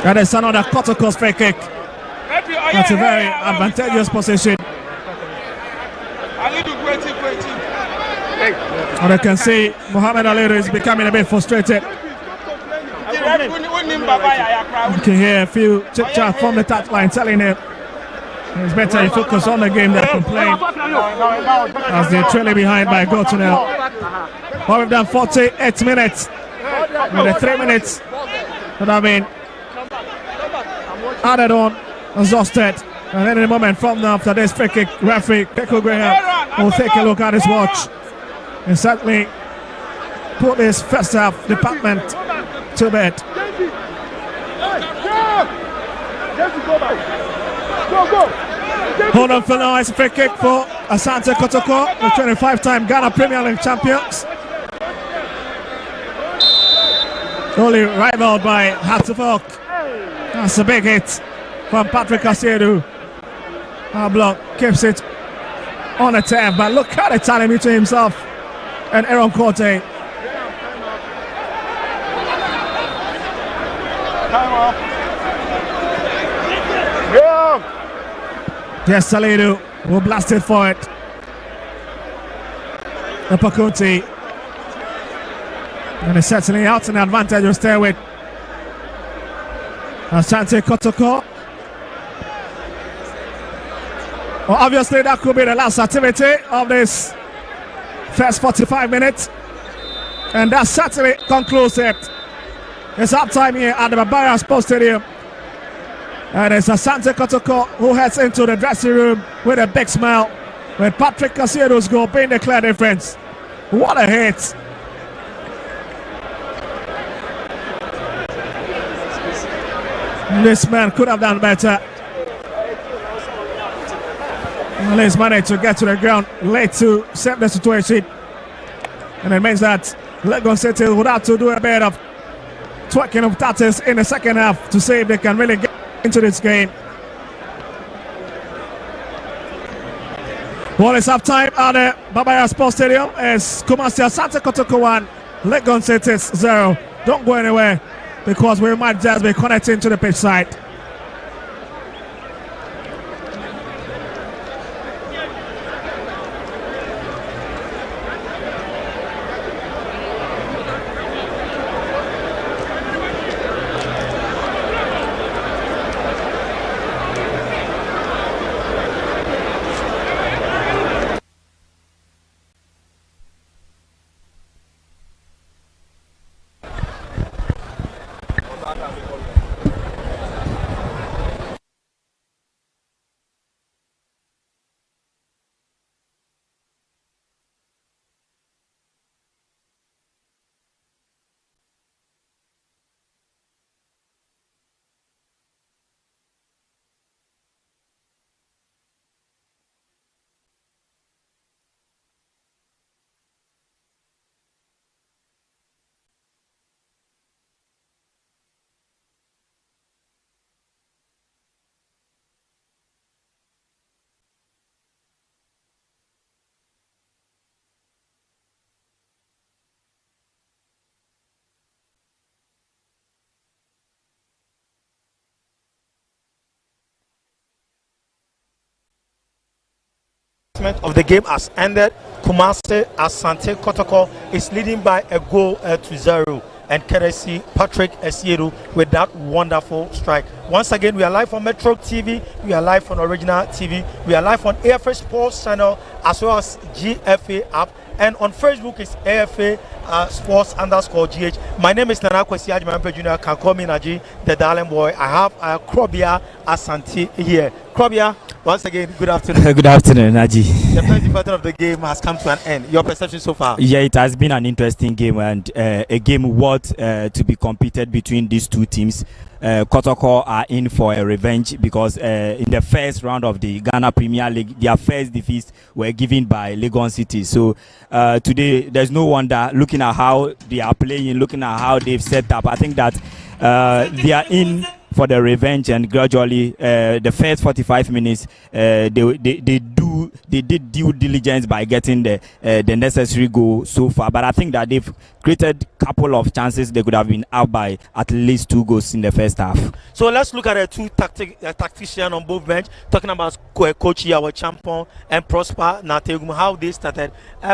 That is another Kotoko's free kick. That's a very advantageous position. And I can see Mohamed Alido is becoming a bit frustrated. You can hear a few chit chat from the touchline telling him it's better he focus on the game than complain as they're trailing behind by a goal to nil. But we've done 48 minutes with the 3 minutes that have been added on exhausted. And any moment from now, after this free kick, referee Keko Graham will take a look at his watch and certainly put this first half department to bed. Hold on for now, it's a free kick for Asante Kotoko, the 25-time Ghana Premier League champions. Only rivaled by Hearts of Oak. That's a big hit from Patrick Asiedu. Our block keeps it on the tab, but look at the time between himself and Aaron Corte. Time off. Yeah. Yes, Salidu will blast it for it. The Pakunti. And it's certainly out an advantage will stay with Asante Kotoko. Well, obviously that could be the last activity of this first 45 minutes. And that certainly concludes it. It's half time here at the Babaya Sports Stadium. And it's Asante Kotoko who heads into the dressing room with a big smile, with Patrick Casiedo's goal being the clear difference. What a hit! This man could have done better. Well, he's managed to get to the ground late to save the situation. And it means that Legon City would have to do a bit of twerking of tatters in the second half to see if they can really get into this game. Well, it's half time at the Babaya Sports Stadium. It's Kumasi Asante Kotoko 1, Legon City 0. Don't go anywhere because we might just be connecting to the pitch side. Of the game has ended. Kumasi Asante Kotoko is leading by a goal to 0, and courtesy Patrick Asiedu with that wonderful strike. Once again, we are live on Metro TV, we are live on Original TV, we are live on AFA Sports Channel as well as GFA app, and on Facebook it's AFA Sports_GH. My name is Nana Kwesi Ajimampe Jr. Can call me Naji, the darling boy. I have Krobia Asante here. Krobia, once again, good afternoon. Good afternoon, Naji. The first part of the game has come to an end. Your perception so far? Yeah, it has been an interesting game and a game worth to be competed between these two teams. Kotoko are in for a revenge because in the first round of the Ghana Premier League, their first defeats were given by Legon City. So today, there's no wonder looking at how they are playing, looking at how they've set up. I think that they are in for the revenge, and gradually the first 45 minutes they did due diligence by getting the necessary goal so far. But I think that they've created a couple of chances. They could have been out by at least 2 goals in the first half. So let's look at the two tacticians on both bench, talking about Coach our champion, and Prosper Nate Ogum, how they started.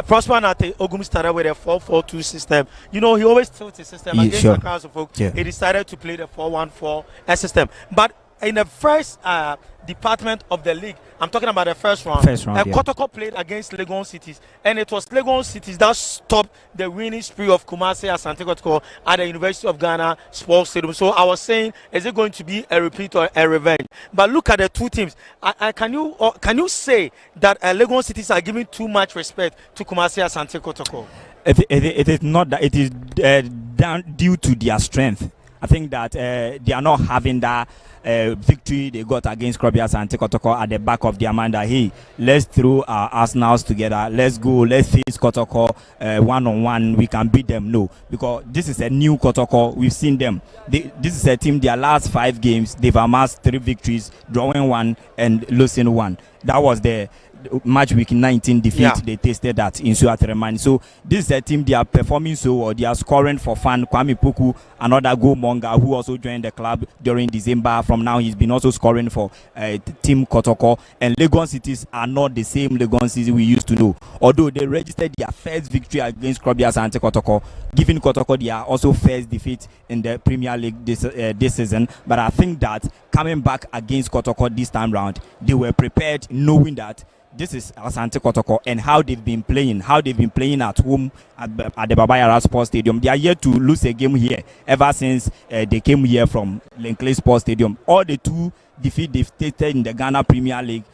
Prosper Nate Ogum started with a 4-4-2 system. You know, he always tilts his system against the crowds of folk. Yeah. He decided to play the 4-1-4 system. But in the first department of the league, I'm talking about the first round. Kotoko played against Legon Cities, and it was Legon Cities that stopped the winning spree of Kumasi Asante Kotoko at the University of Ghana Sports Stadium. So I was saying, is it going to be a repeat or a revenge? But look at the two teams. Can you say that Legon Cities are giving too much respect to Kumasi Asante Kotoko? It is not that. It is down due to their strength. I think that they are not having that victory they got against Krobia Asante Kotoko at the back of their mind that, hey, let's throw our arsenals together, let's go, let's face Kotoko one-on-one, we can beat them. No, because this is a new Kotoko. We've seen them. This is a team, their last 5 games, they've amassed 3 victories, drawing 1 and losing 1. That was the match week 19 defeat they tasted that in Suatremani. So this is a team, they are performing so well. They are scoring for fun. Kwame Poku, another goal monger who also joined the club during December. From now, he's been also scoring for Team Kotoko. And Legon Cities are not the same Legon Cities we used to know. Although they registered their first victory against Krobia Asante Kotoko, giving Kotoko their also first defeat in the Premier League this season. But I think that coming back against Kotoko this time round, they were prepared, knowing that this is Asante Kotoko and how they've been playing at home at the Baba Yara Sports Stadium. They are yet to lose a game here ever since they came here from Lenkley Sports Stadium. All the 2 defeats they've tasted in the Ghana Premier League,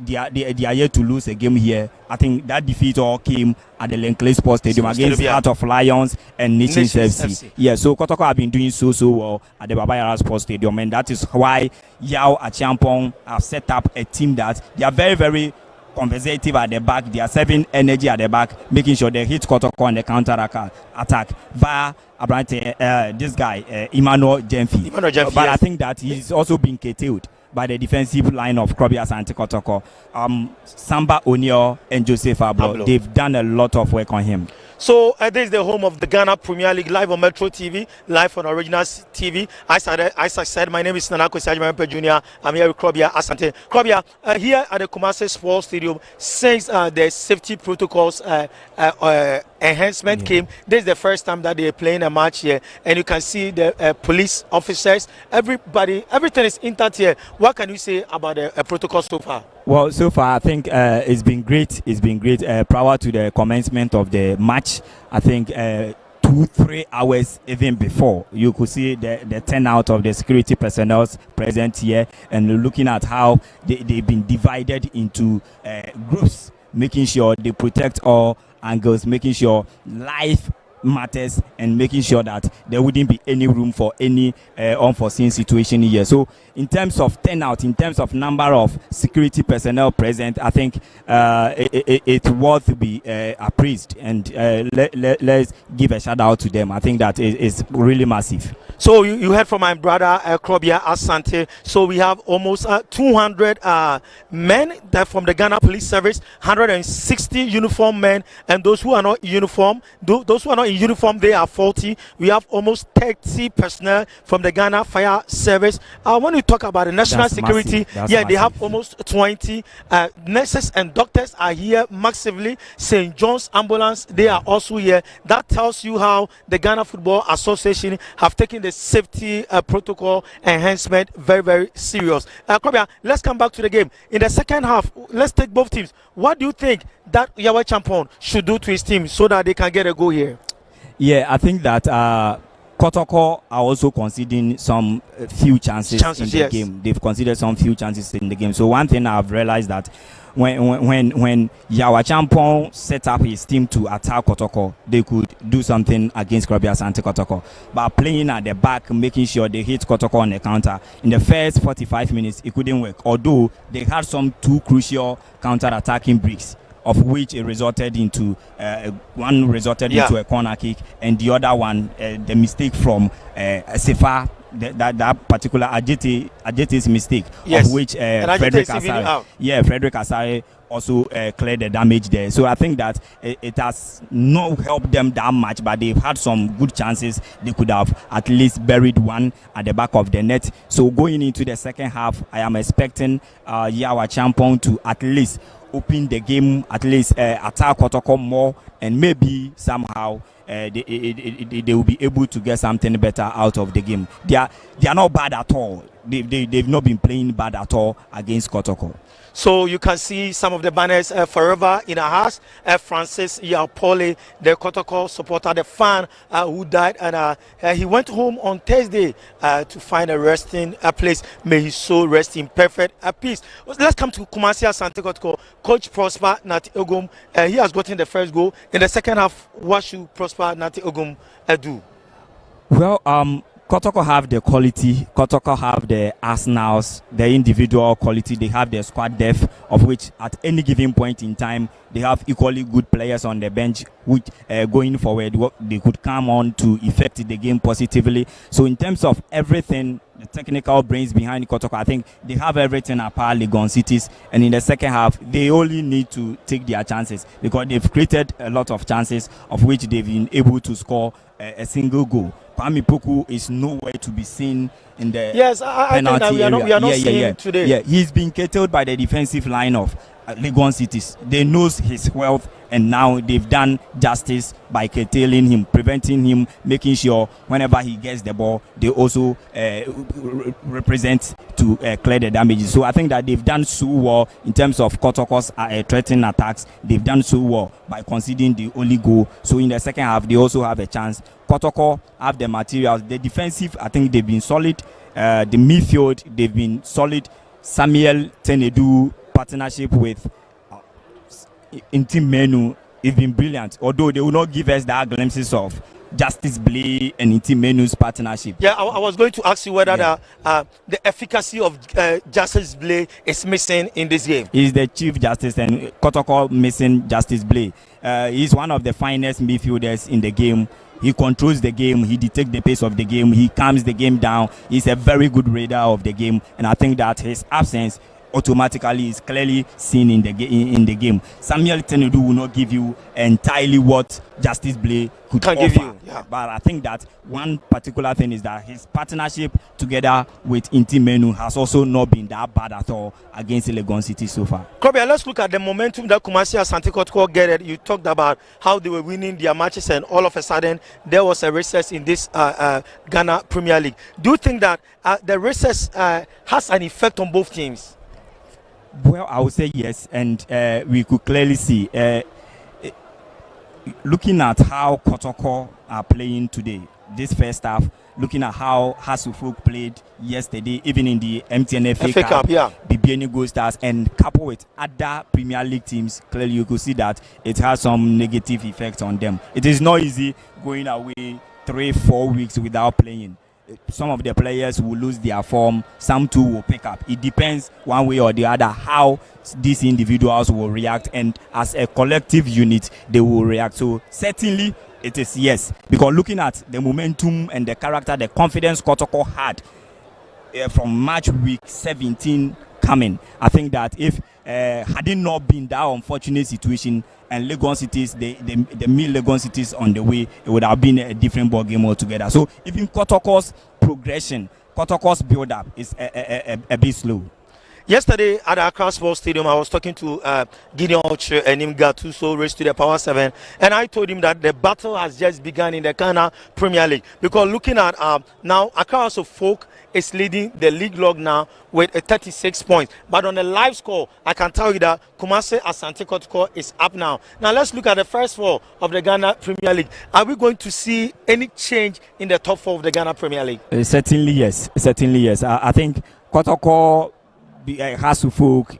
they are yet to lose a game here. I think that defeat all came at the Lenkley Sports Stadium against Heart of Lions and Nations FC. Yeah, so Kotoko have been doing so well at the Baba Yara Sports Stadium, and that is why Yao Achiampong have set up a team that they are very, very conservative at the back. They are saving energy at the back, making sure they hit Kotoko on the counter attack via this guy Emmanuel Jemfi. But I think that he's also been curtailed by the defensive line of Krobia Asante Kotoko. Samba O'Neill and Joseph Ablo, they've done a lot of work on him. So this is the home of the Ghana Premier League, live on Metro TV, live on Original TV. As I said, my name is Nanako Sajimampe Jr. I'm here with Krobia Asante. Krobia, here at the Kumasi Sports Stadium, since the safety protocols enhancement came, this is the first time that they're playing a match here, and you can see the police officers, everybody, everything is intact here. What can you say about the protocol so far? Well, so far I think it's been great. It's been great. Prior to the commencement of the match, I think 2-3 hours even before, you could see the turnout of the security personnel present here, and looking at how they've been divided into groups, making sure they protect all angles, making sure life matters, and making sure that there wouldn't be any room for any unforeseen situation here. So in terms of turnout, in terms of number of security personnel present, I think it's worth to be appraised, and let's give a shout out to them. I think that is really massive. So you heard from my brother Krobia Asante. So we have almost 200 men that from the Ghana Police Service, 160 uniformed men, and those who are not uniformed, those who are not in uniform, they are 40. We have almost 30 personnel from the Ghana Fire Service. When we talk about the national security, they have almost 20 nurses and doctors are here massively. St. John's Ambulance, they are also here. That tells you how the Ghana Football Association have taken the safety protocol enhancement very, very serious. Krobia, let's come back to the game. In the second half, let's take both teams. What do you think that Yahweh Champon should do to his team so that they can get a goal here? Yeah, I think that Kotoko are also conceding some few chances in the game. They've considered some few chances in the game. So one thing I've realized that when Yawa Champon set up his team to attack Kotoko, they could do something against Krobia Asante Kotoko. But playing at the back, making sure they hit Kotoko on the counter, in the first 45 minutes, it couldn't work. Although they had some 2 crucial counter-attacking breaks, of which it resulted into one resulted into a corner kick, and the other one the mistake from Sefa, that particular Ajeti's mistake, of which Frederick Asare also cleared the damage there. So I think that it has not helped them that much, but they've had some good chances. They could have at least buried one at the back of the net. So going into the second half, I am expecting Yawa Champon to at least open the game, at least attack Kotoko more, and maybe somehow they will be able to get something better out of the game. They are not bad at all. They've not been playing bad at all against Kotoko. So you can see some of the banners forever in our house. Francis Yaupole, the Kotoko supporter, the fan who died, and he went home on Thursday to find a resting place. May his soul rest in perfect peace. Let's come to Kumasi Asante Kotoko. Coach Prosper Nati Ogum, he has gotten the first goal. In the second half, what should Prosper Nati Ogum do? Well, Kotoko have the quality. Kotoko have the arsenals, the individual quality. They have the squad depth, of which at any given point in time, they have equally good players on the bench, which going forward, they could come on to affect the game positively. So in terms of everything, the technical brains behind Kotoko, I think they have everything apart Legon cities. And in the second half, they only need to take their chances, because they've created a lot of chances, of which they've been able to score a single goal. Kwame Poku is nowhere to be seen in the penalty area. We are not seeing today. Yeah, he's been curtailed by the defensive line of Legon cities. They know his wealth, and now they've done justice by curtailing him, preventing him, making sure whenever he gets the ball, they also represent to clear the damages. So I think that they've done so well in terms of Kotoko's threatening attacks. They've done so well by conceding the only goal. So in the second half, they also have a chance. Kotoko have the materials. The defensive, I think they've been solid. The midfield, they've been solid. Samuel Tenedu partnership with Inti Menu has been brilliant. Although they will not give us that glimpses of Justice Blay and Inti Menu's partnership. Yeah, I was going to ask you whether the efficacy of Justice Blay is missing in this game. He's the Chief Justice, and Kotoko missing Justice Blay. He's one of the finest midfielders in the game. He controls the game. He dictates the pace of the game. He calms the game down. He's a very good reader of the game, and I think that his absence automatically is clearly seen in the game. Samuel Tenedu will not give you entirely what Justice Blay could offer. Give you. Yeah. But I think that one particular thing is that his partnership together with Inti Menu has also not been that bad at all against Legon City so far. Kobe, let's look at the momentum that Kumasi Asante Kotoko get. You talked about how they were winning their matches, and all of a sudden there was a recess in this Ghana Premier League. Do you think that the recess has an effect on both teams? Well, I would say yes, and we could clearly see, looking at how Kotoko are playing today, this first half, looking at how Hasselhoff played yesterday, even in the MTN FA Cup, BBN Gold Stars, and coupled with other Premier League teams, clearly you could see that it has some negative effects on them. It is not easy going away 3-4 weeks without playing. Some of the players will lose their form, some too will pick up. It depends one way or the other how these individuals will react, and as a collective unit they will react. So certainly it is yes, because looking at the momentum and the character, the confidence Kotoko had from match week 17 coming, I think that if had it not been that unfortunate situation and Legon cities, the meet Legon cities on the way, it would have been a different ball game altogether. So even Kotoko's progression, Kotoko's build-up is a bit slow. Yesterday at Accra Sports Stadium, I was talking to Gideon Oche and Imgatu, so raised to the Power 7, and I told him that the battle has just begun in the Ghana Premier League, because looking at now, Accra Folk is leading the league log now with 36 points. But on the live score, I can tell you that Kumasi Asante Kotoko is up now. Now let's look at the first four of the Ghana Premier League. Are we going to see any change in the top four of the Ghana Premier League? Certainly yes. Certainly yes. I think Kotoko, Hasselhoff,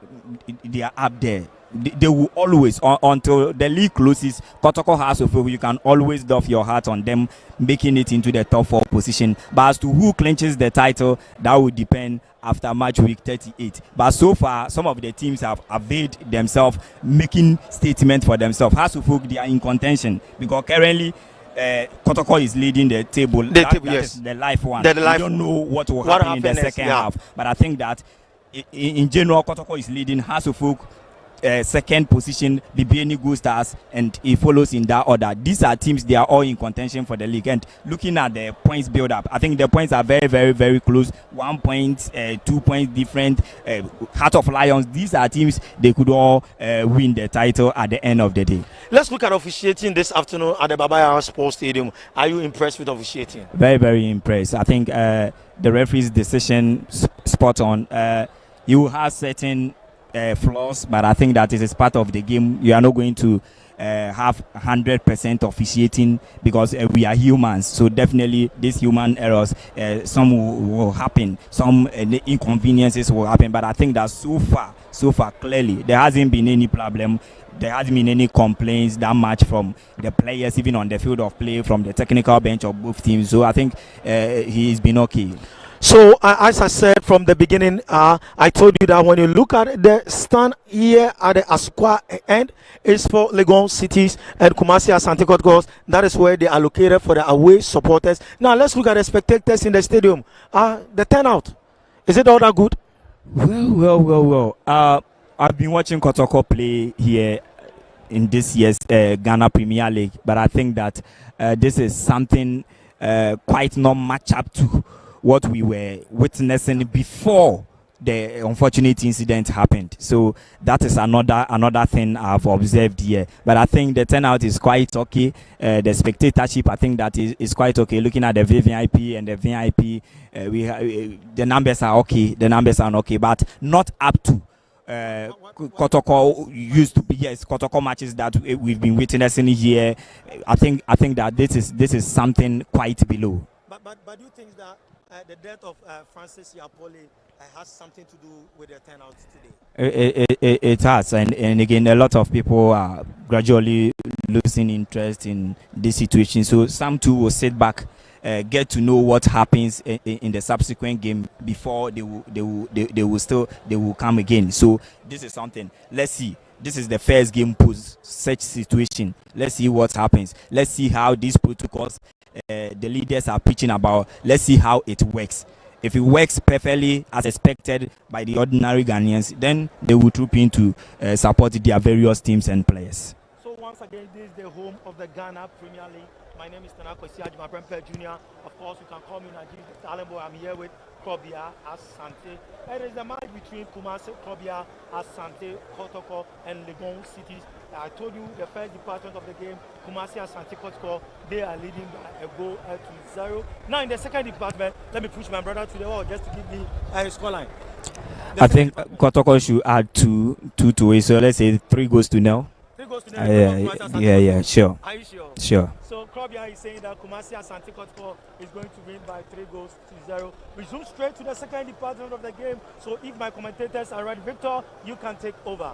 they are up there. They will always, until the league closes, Kotoko Hasselhoff, you can always doff your hat on them making it into the top 4 position. But as to who clinches the title, that will depend after match week 38. But so far, some of the teams have availed themselves, making statements for themselves. Hasselhoff, they are in contention, because currently Kotoko is leading the table. That yes. is the live one. We don't know what will happen in the second half. But I think that in general, Kotoko is leading. Hasselhoff second position, BBN Gold Stars, and it follows in that order. These are teams, they are all in contention for the league. And looking at the points build up, I think the points are very, very, very close. 1 point, 2 points different. Heart of Lions, these are teams, they could all win the title at the end of the day. Let's look at officiating this afternoon at the Babaya Sports Stadium. Are you impressed with officiating? Very, very impressed. I think the referee's decision spot on. You have certain flaws, but I think that it is part of the game. You are not going to have 100% officiating because we are humans. So definitely these human errors, some will happen, some inconveniences will happen. But I think that so far, clearly, there hasn't been any problem. There hasn't been any complaints that much from the players, even on the field of play, from the technical bench of both teams. So I think he's been okay. So, as I said from the beginning, I told you that when you look at the stand here at the Asqua end, it's for Legon Cities and Kumasi Asante Kotoko. That is where they are located for the away supporters. Now, let's look at the spectators in the stadium. The turnout, is it all that good? Well. I've been watching Kotoko play here in this year's Ghana Premier League, but I think that this is something quite not match up to what we were witnessing before the unfortunate incident happened. So that is another thing I've observed here. But I think the turnout is quite okay. The spectatorship, I think that is quite okay. Looking at the VVIP and the VIP, the numbers are okay. The numbers are okay, but not up to Kotoko used to be. Yes, Kotoko matches that we've been witnessing here. I think that this is something quite below. But do you think that the death of Francis Yapoli has something to do with the turnout today? It has, and again, a lot of people are gradually losing interest in this situation. So some too will sit back, get to know what happens in the subsequent game before they will come again. So this is something. Let's see. This is the first game post such situation. Let's see what happens. Let's see how these protocols the leaders are preaching about. Let's see how it works. If it works perfectly as expected by the ordinary Ghanaians, then they will troop in to support their various teams and players. So once again, this is the home of the Ghana Premier League. My name is Tanako Siajima Prempeh Jr. Of course, you can call me Najib Talent Boy. I'm here with Krobia Asante. It is the match between Kumasi Krobia Asante Kotoko and Legon Cities. I told you the first department of the game, Kumasi Asante Kotoko, they are leading by a goal to 0. Now in the second department, let me push my brother to the wall just to give me a scoreline. I think Kotoko should add two to it. So let's say 3 goals to 0. 3 goals to 0. Yeah, sure. Are you sure? Sure. So Krobia is saying that Kumasi Asante Kotoko is going to win by 3 goals to 0. We zoom straight to the second department of the game. So if my commentators are ready, Victor, you can take over.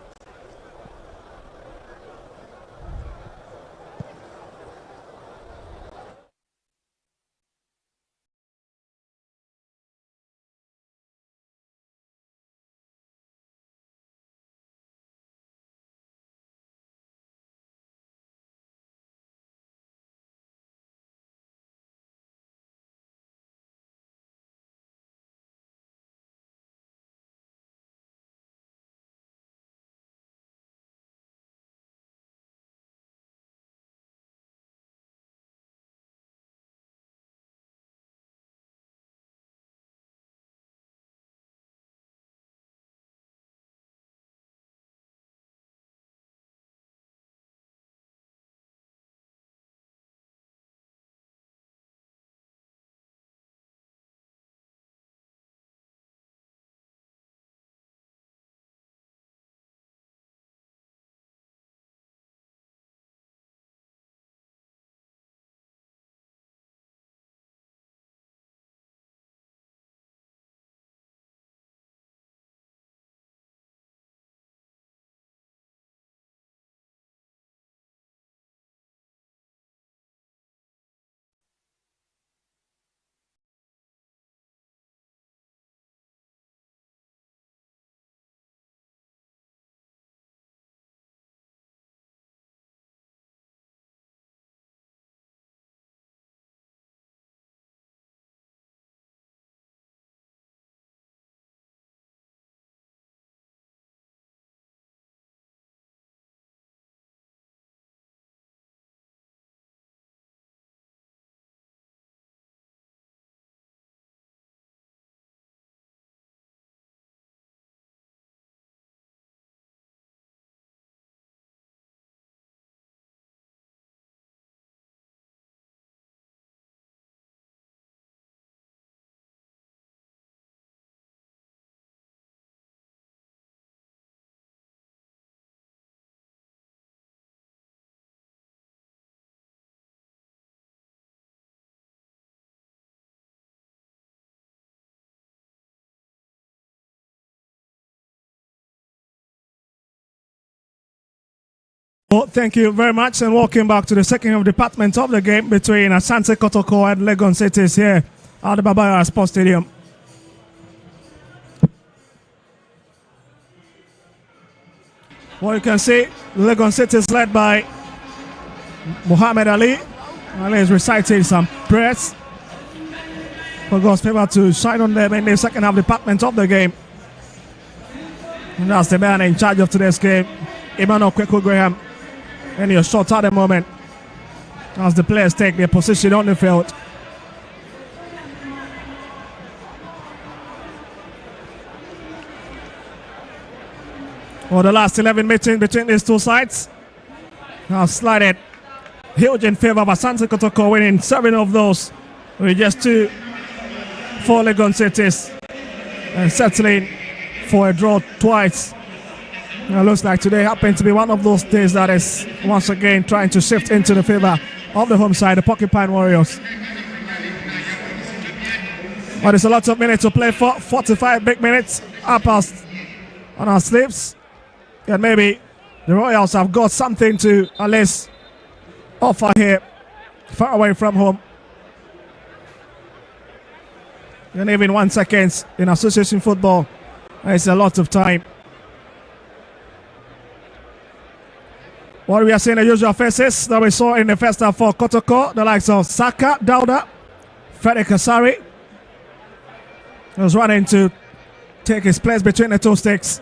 Well, thank you very much, and welcome back to the second department of the game between Asante Kotoko and Legon Cities here at the Babaya Sports Stadium. Well, you can see Legon City is led by Muhammad Ali. Ali is reciting some prayers for God's favor to shine on them in the second half department of the game. And that's the man in charge of today's game, Emmanuel Kweku Graham. And you're short at the moment as the players take their position on the field. For the last 11 meetings between these two sides have slided huge in favor of Asante Kotoko, winning 7 of those with just 2 for Legon Cities and settling for a draw twice. It looks like today happened to be one of those days that is once again trying to shift into the favor of the home side, the Porcupine Warriors. But it's a lot of minutes to play for. 45 big minutes up on our sleeves. And maybe the Royals have got something to at least offer here, far away from home. And even 1 second in association football, it's a lot of time. What we are seeing the usual faces that we saw in the first half for Kotoko, the likes of Saka, Dauda, Freddy Kasari. He was running to take his place between the two sticks.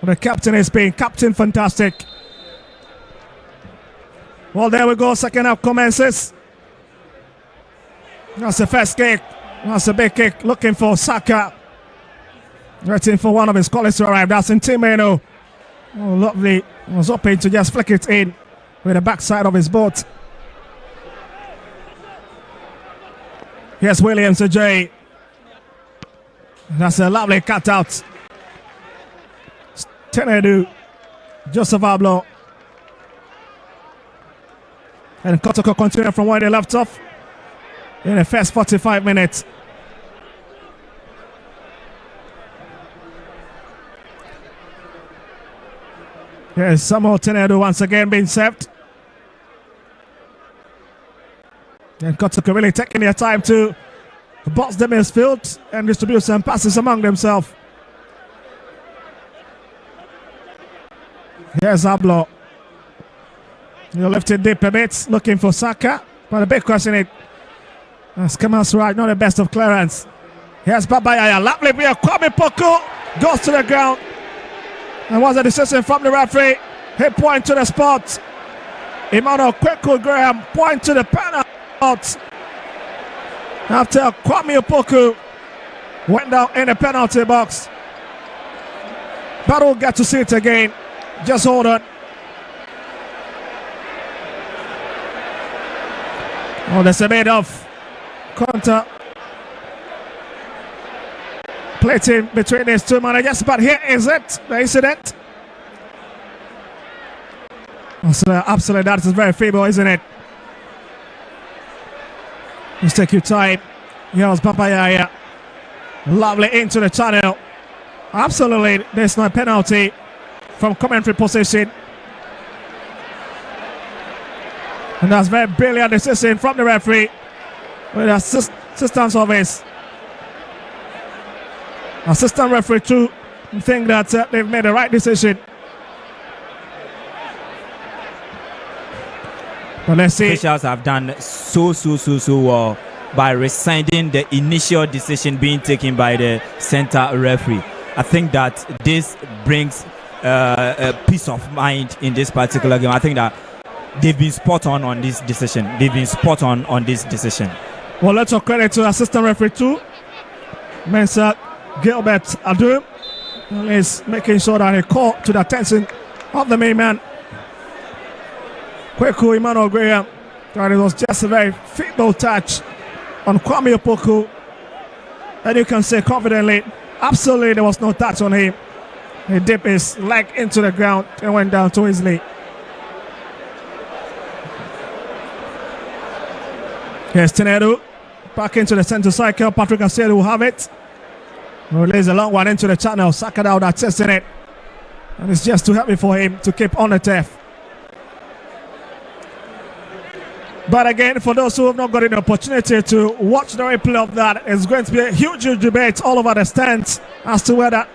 The captain is being captain fantastic. Well, there we go. Second half commences. That's the first kick. That's a big kick. Looking for Saka. Waiting for one of his colleagues to arrive. That's Intimeno. Oh, lovely. I was hoping to just flick it in with the backside of his boot. Here's Williams to Jay. That's a lovely cutout. Tenedu. Joseph Ablo. And Kotoko continue from where they left off in the first 45 minutes. Here's Samuel Tenedu once again being served. And Kotoko really taking their time to box the midfield and distribute some passes among themselves. Here's Ablo. He'll lift it deep a bit, looking for Saka. But the big question is, Skamas right, not the best of clearance. Here's Babayaya, lovely via Kwame Poku, goes to the ground. And was a decision from the referee. He point to the spot. Emmanuel Kweku Graham point to the penalty spot. After Kwame Poku went down in the penalty box. But we'll get to see it again. Just hold on. Oh, there's a bit of counter plating between these two managers, but here is it, the incident. So absolutely, that is very feeble, isn't it? Let's take your time. Here's Papayaya. Lovely into the channel. Absolutely, there's no penalty from commentary position. And that's very brilliant decision from the referee with assistance of his assistant referee too. I think that they've made the right decision. But let's see. Officials have done so well by rescinding the initial decision being taken by the center referee. I think that this brings a peace of mind in this particular game. I think that they've been spot on this decision. Well, let's give credit to assistant referee too, Mensa Gilbert Adu. Is making sure that he called to the attention of the main man, Kweku Emmanuel Graham, that it was just a very feeble touch on Kwame Opoku. And you can say confidently, absolutely there was no touch on him. He dipped his leg into the ground and went down too easily. Here's Tenedu, back into the center cycle. Patrick Asiedu will have it. Release a long one into the channel. Saka Dauda testing it. And it's just too heavy for him to keep on the turf. But again, for those who have not got an opportunity to watch the replay of that, it's going to be a huge debate all over the stands as to whether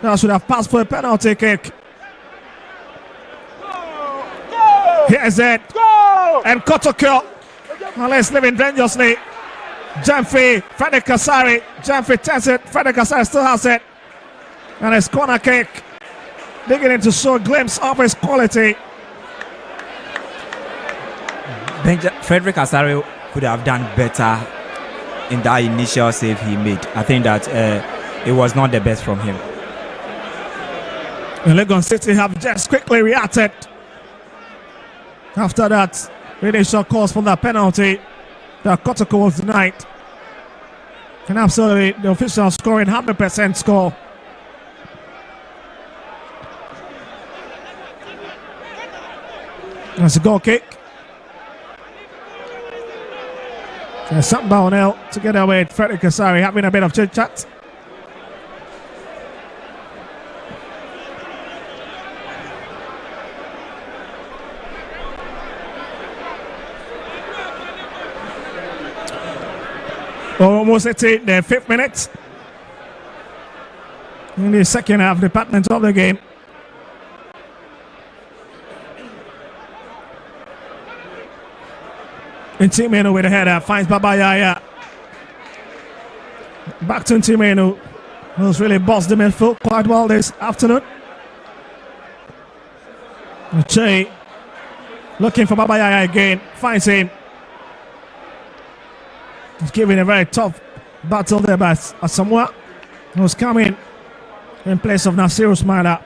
that should have passed for a penalty kick. Here's it. And Kotoko. Let's living dangerously. Jamfi, Frederick Kasari. Jamfi takes it. Frederick Kasari still has it. And it's corner kick. Beginning to show a glimpse of his quality. Frederick Asare could have done better in that initial save he made. I think that it was not the best from him. And Legon City have just quickly reacted after that initial calls for that penalty that Kotoko was denied. And absolutely the official scoring 100% score. That's a goal kick. Sam Bownell together with Frederick Kasari having a bit of chit chat. Almost at the 5th minute in the second half department of the game. And Timeno with a header finds Babayaya. Back to Timeno, who's really bossed the midfield quite well this afternoon. Che looking for Babayaya again, finds him. He's giving a very tough battle there by Asamoah, who's coming in place of Nasiru Smaila.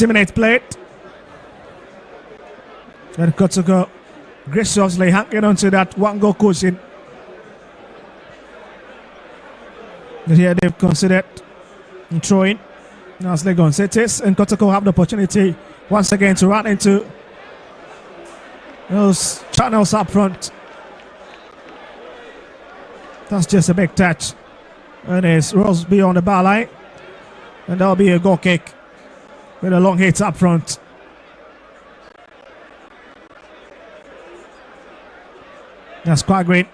Minutes played. And Kotoko graciously hanging onto that one goal cushion. Here they've considered throwing. Now it's Legon Cities, and Kotoko have the opportunity once again to run into those channels up front. That's just a big touch. And it's rolls beyond the bar line. And that'll be a goal kick with a long hit up front. That's quite great.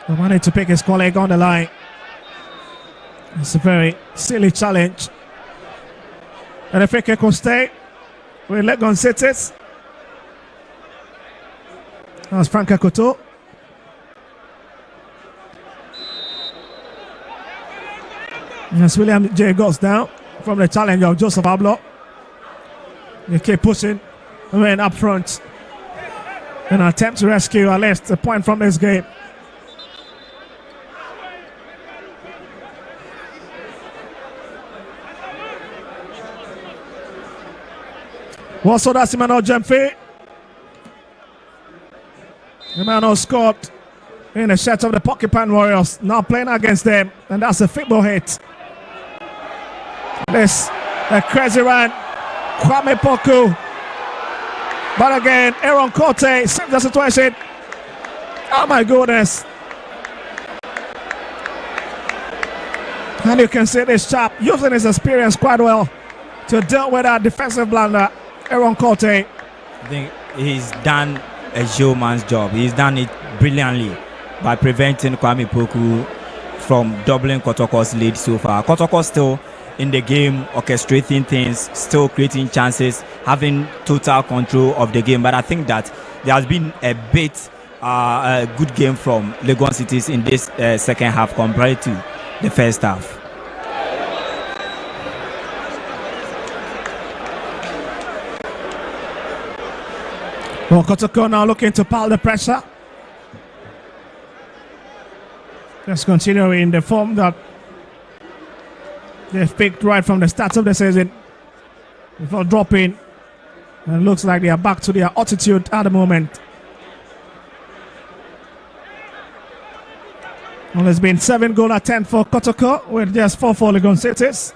He wanted to pick his colleague on the line. It's a very silly challenge. And the free kick will stay with Legon Cities. That's Franka Koto. As William J goes down from the challenge of Joseph Ablo. They keep pushing and up front in an attempt to rescue at least a point from this game. Also, that's Emmanuel Jemfe. Emmanuel scored in the shirt of the Porcupine Warriors, now playing against them, and that's a football hit. This a crazy run, Kwame Poku. But again, Aaron Cote saves the situation. Oh my goodness. And you can see this chap using his experience quite well to deal with that defensive blunder. Aaron Cote. I think he's done a showman's job. He's done it brilliantly by preventing Kwame Poku from doubling Kotoko's lead so far. Kotoko still in the game, orchestrating things, still creating chances, having total control of the game. But I think that there has been a bit a good game from Legon Cities in this second half compared to the first half. Well, Kotoko now looking to pile the pressure. Just continuing the form that they've picked right from the start of the season. Before dropping, and it looks like they are back to their altitude at the moment. Well, there's been 7 goal attempts for Kotoko with just 4 for Legon Cities.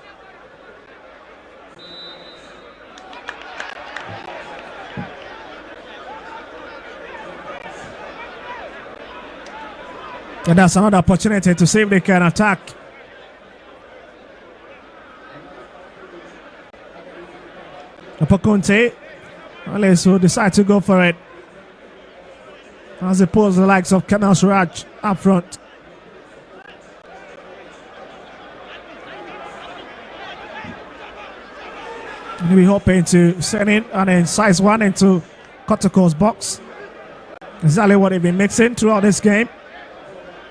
And that's another opportunity to see if they can attack. Apokunte, unless who decide to go for it. As opposed to the likes of Kemal Suraj up front. And we're hoping to send in and then size one into Kotoko's box. Exactly what they've been mixing throughout this game.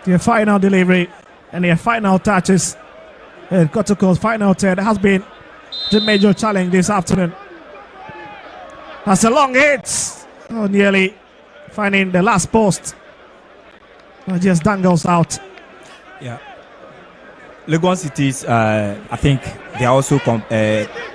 Their final delivery and their final touches. Kotoko's final 10 has been the major challenge this afternoon. That's a long hit. Oh, nearly finding the last post. Just dangles out. Yeah. Legon Cities, I think they are also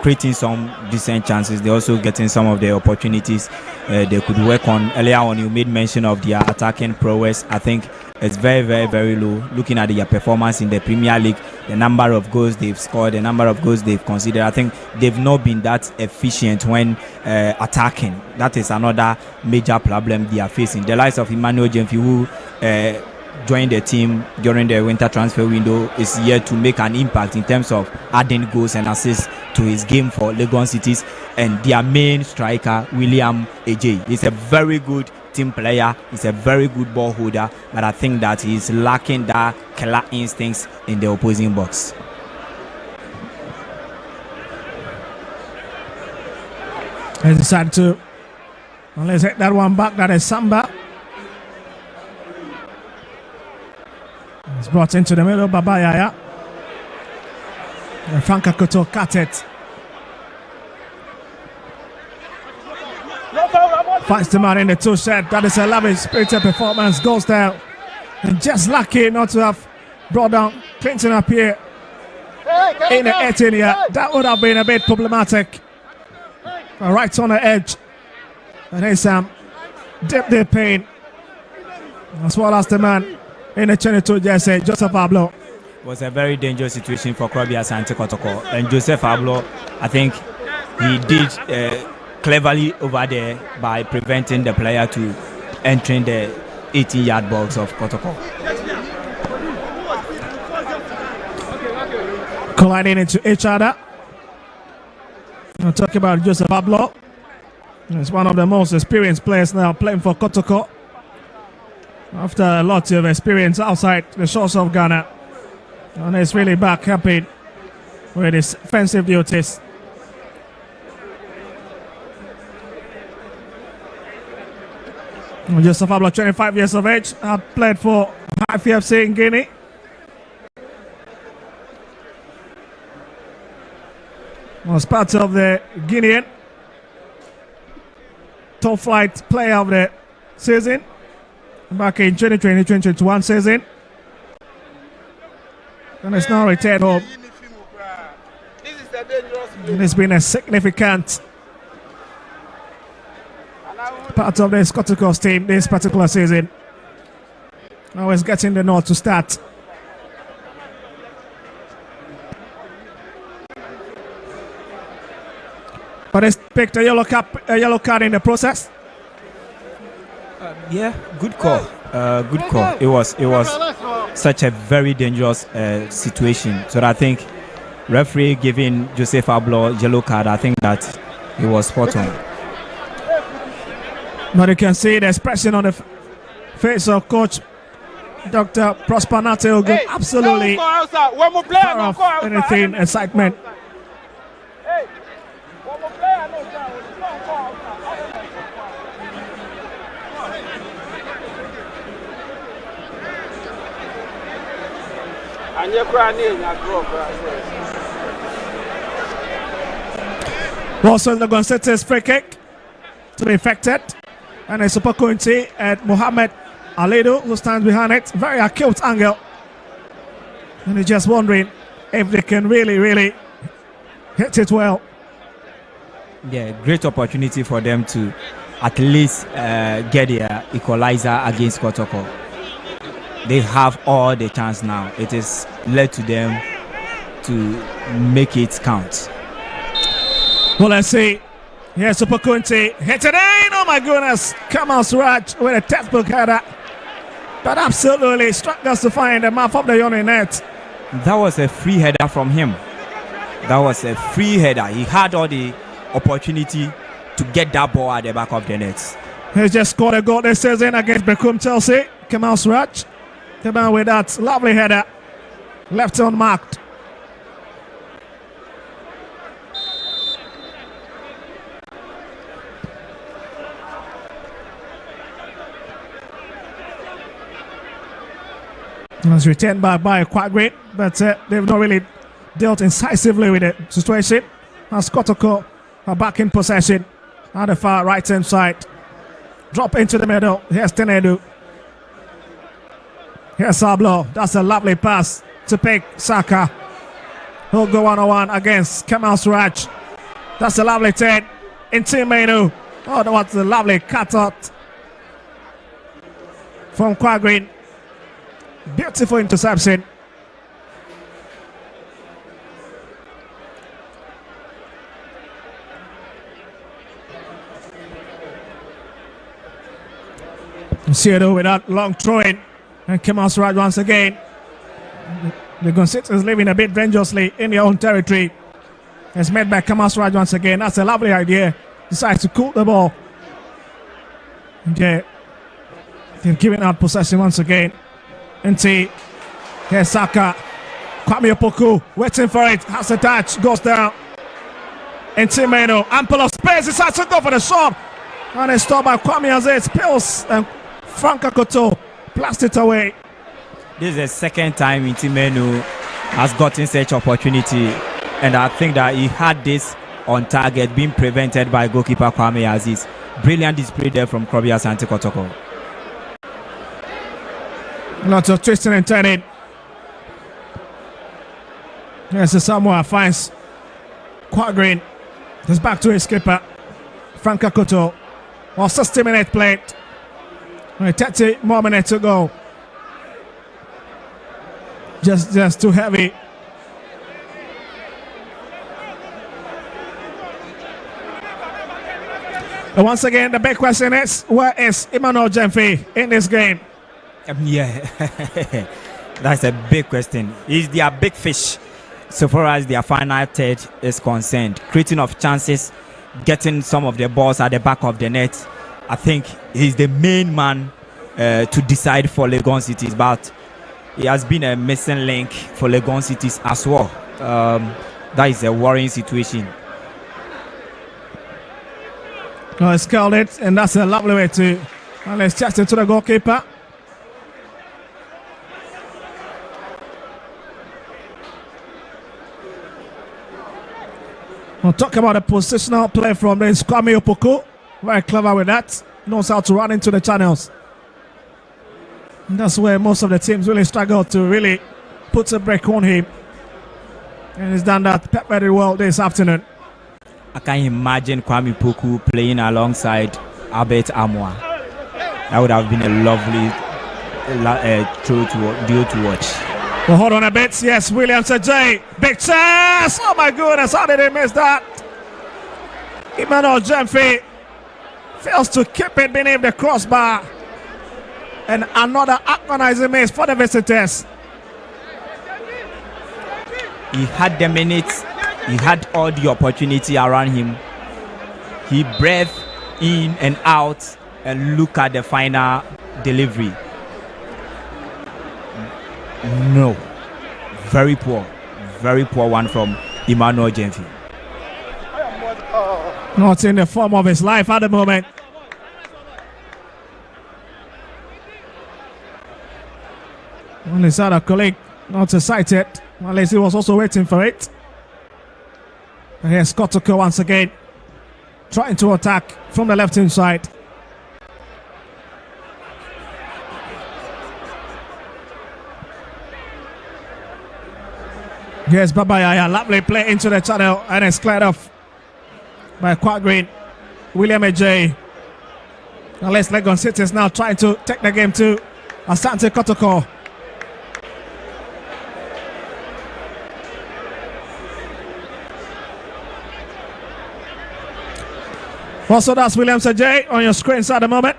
creating some decent chances. They're also getting some of the opportunities they could work on. Earlier on, you made mention of their attacking prowess. I think it's very, very, very low. Looking at their performance in the Premier League, the number of goals they've scored, the number of goals they've conceded, I think they've not been that efficient when attacking. That is another major problem they are facing. The likes of Emmanuel Jemfi, who joined the team during the winter transfer window, is yet to make an impact in terms of adding goals and assists to his game for Legon Cities. And their main striker, William Ajay, is a very good team player. He's a very good ball holder, but I think that he's lacking that killer instincts in the opposing box. They decide to, well, let's hit that one back. That is Samba. It's brought into the middle, Babayaya. And Franka Koto cut it. Finds the man in the two set. That is a lovely spirited performance. Goes down. And just lucky not to have brought down Clinton up here in the 18 here. That would have been a bit problematic. Right on the edge. And there's some dip their pain. As well as the man in the 22 jersey, Joseph Pablo. It was a very dangerous situation for Krabi Asante Kotoko. And Joseph Pablo, I think he did cleverly over there by preventing the player to entering the 18-yard box of Kotoko. Colliding into each other. We'll talk about Joseph Pablo. He's one of the most experienced players now playing for Kotoko. After a lot of experience outside the shores of Ghana. And he's really back happy with his offensive duties. Joseph Pablo, 25 years of age, played for IFFC in Guinea. Was part of the Guinean top flight player of the season back in 2020-2021 season. And it's now returned home. And it's been a significant part of the Kotoko's team this particular season. Now he's getting the nod to start. But he's picked a yellow card in the process. Yeah, good call. Good call. It was such a very dangerous situation. So I think referee giving Joseph Pablo yellow card, I think that he was spot on. But you can see the expression on the face of Coach Dr. Prosper Nate, absolutely far off anything excitement. Also, the Gonzalez free kick to be effected, and a super cointy at Mohamed Alido, who stands behind it. Very acute angle, and he's just wondering if they can really hit it well. Yeah, great opportunity for them to at least get their equalizer against Kotoko. They have all the chance now. It is led to them to make it count. Well, let's see. Here's Super Kunti. Hit it in. Oh my goodness. Kamal Suraj with a textbook header. But absolutely struck us to find the mouth of the own net. That was a free header from him. That was a free header. He had all the opportunity to get that ball at the back of the net. He's just scored a goal this season against Beckham Chelsea. Kemal Suraj came out with that lovely header. Left unmarked. It was retained by quite great, but they've not really dealt incisively with the situation. As Kotoko are back in possession on the far right hand side. Drop into the middle. Here's Tenedu. Here's Sablo. That's a lovely pass to pick Saka. He'll go 1-on-1 against Kemal Suraj. That's a lovely turn. Into Menu. Oh, that was a lovely cut out from Quagreen. Beautiful interception. Seattle with that long throw in. And Kemal Suraj once again. The Gonzales is living a bit dangerously in their own territory. It's made by Kemal Suraj once again. That's a lovely idea. Decides to cool the ball. And they've given out possession once again. Here's Saka. Kwame Opoku waiting for it. Has a touch. Goes down. Meno. Ample of space. Decides to go for the shot. And it's stopped by Kwame as it spills. And Franka Koto blasts it away. This is the second time Meno has gotten such opportunity. And I think that he had this on target being prevented by goalkeeper Kwame Aziz. Brilliant display there from Asante Kotoko. Lots of twisting and turning. Yes, Samoa finds Quagreen. He's back to his skipper, Franka Koto. 60-minute played. 30 more minutes to go. Just too heavy. And once again, the big question is, where is Emmanuel Jemfi in this game? Yeah, that's a big question. Is their big fish so far as their final third is concerned? Creating of chances, getting some of the balls at the back of the net. I think he's the main man to decide for Legon Cities, but he has been a missing link for Legon Cities as well. That is a worrying situation. Oh, it's called it, and that's a lovely way to. And let's chest it to the goalkeeper. We'll talk about a positional play from this Kwame Opoku. Very clever with that. Knows how to run into the channels. And that's where most of the teams really struggle to really put a break on him. And he's done that very well this afternoon. I can imagine Kwame Opoku playing alongside Albert Amwa. That would have been a lovely duo to watch. Well, hold on a bit. Yes, Williams Ajay. Big chance. Oh my goodness, how did he miss that? Emmanuel Jemfi fails to keep it beneath the crossbar. And another agonizing miss for the visitors. He had the minutes. He had all the opportunity around him. He breathed in and out and look at the final delivery. No. Very poor one from Emmanuel Jemfi. Not in the form of his life at the moment. Well, his other colleague not excited. Well, he was also waiting for it. And here's Kotoko once again, trying to attack from the left-hand side. Here's Babayaya, lovely play into the channel, and it's cleared off by Quagreen. William Ajay. Unless Legon City is now trying to take the game to Asante Kotoko. Also, that's William Ajay on your screens at the moment.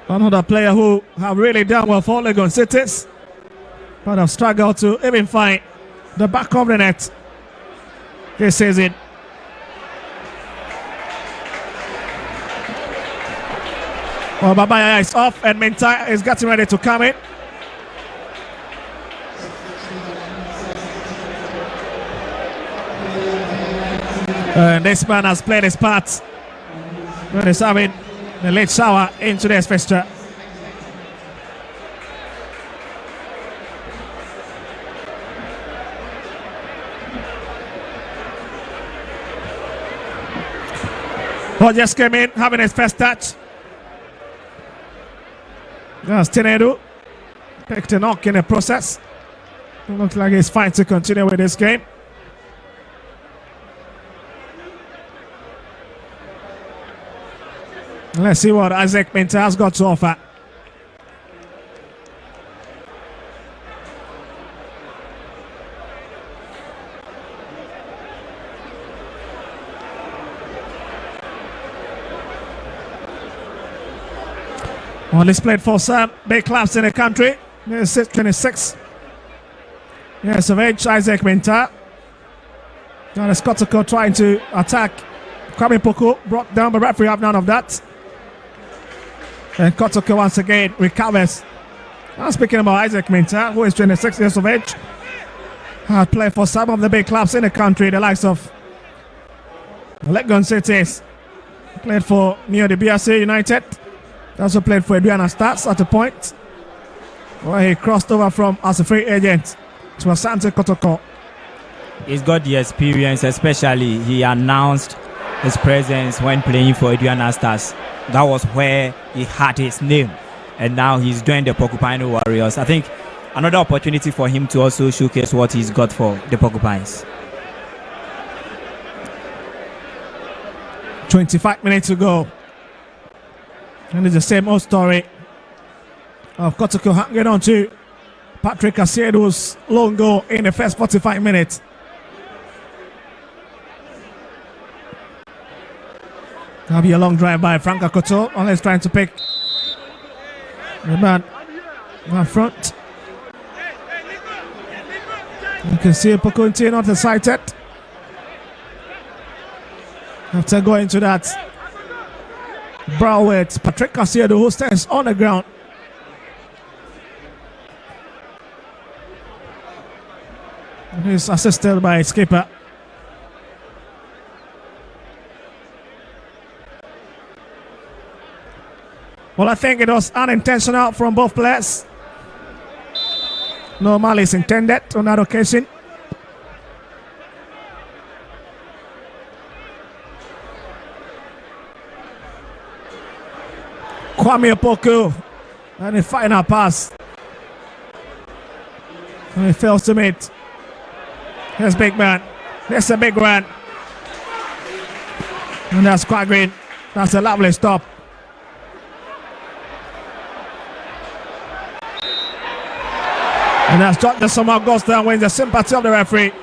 Another player who have really done well for Legon Cities, but have struggled to even find the back of the net this season. Well, Babaya is off and Mintai is getting ready to come in. And this man has played his part when he's having the late shower in today's fixture. Well, just came in having his first touch. That's Tinedu. Picked a knock in the process. It looks like he's fine to continue with this game. Let's see what Isaac Minta has got to offer. Well, he's played for some big clubs in the country. He's 26 years of age, Isaac Minta. John Kotoko trying to attack Kwame Poku, brought down, but referee have none of that. And Kotoko once again recovers. Now speaking about Isaac Minta, who is 26 years of age, has played for some of the big clubs in the country, the likes of Legon Cities. Played for Neo de BRC United. Also played for Adriana Stars at a point where he crossed over from as a free agent to Asante Kotoko. He's got the experience, especially he announced his presence when playing for Adriana Stars. That was where he had his name, and now he's joined the Porcupine Warriors. I think another opportunity for him to also showcase what he's got for the Porcupines. 25 minutes to go. And it's the same old story of Kotoko hanging on to Patrick Asiedu's long goal in the first 45 minutes. That'll be a long drive by Frank Akoto, unless trying to pick the man up front. You can see Pokunti not excited after going to that brawl with Patrick Asiedu, who stands on the ground. He's assisted by his keeper. Well, I think it was unintentional from both players. No malice intended on that occasion. Kwame Opoku and the final pass. And he fails to meet. Here's big man. Here's a big one. And that's quite green. That's a lovely stop. And that's George somehow goes down, wins the sympathy of the referee.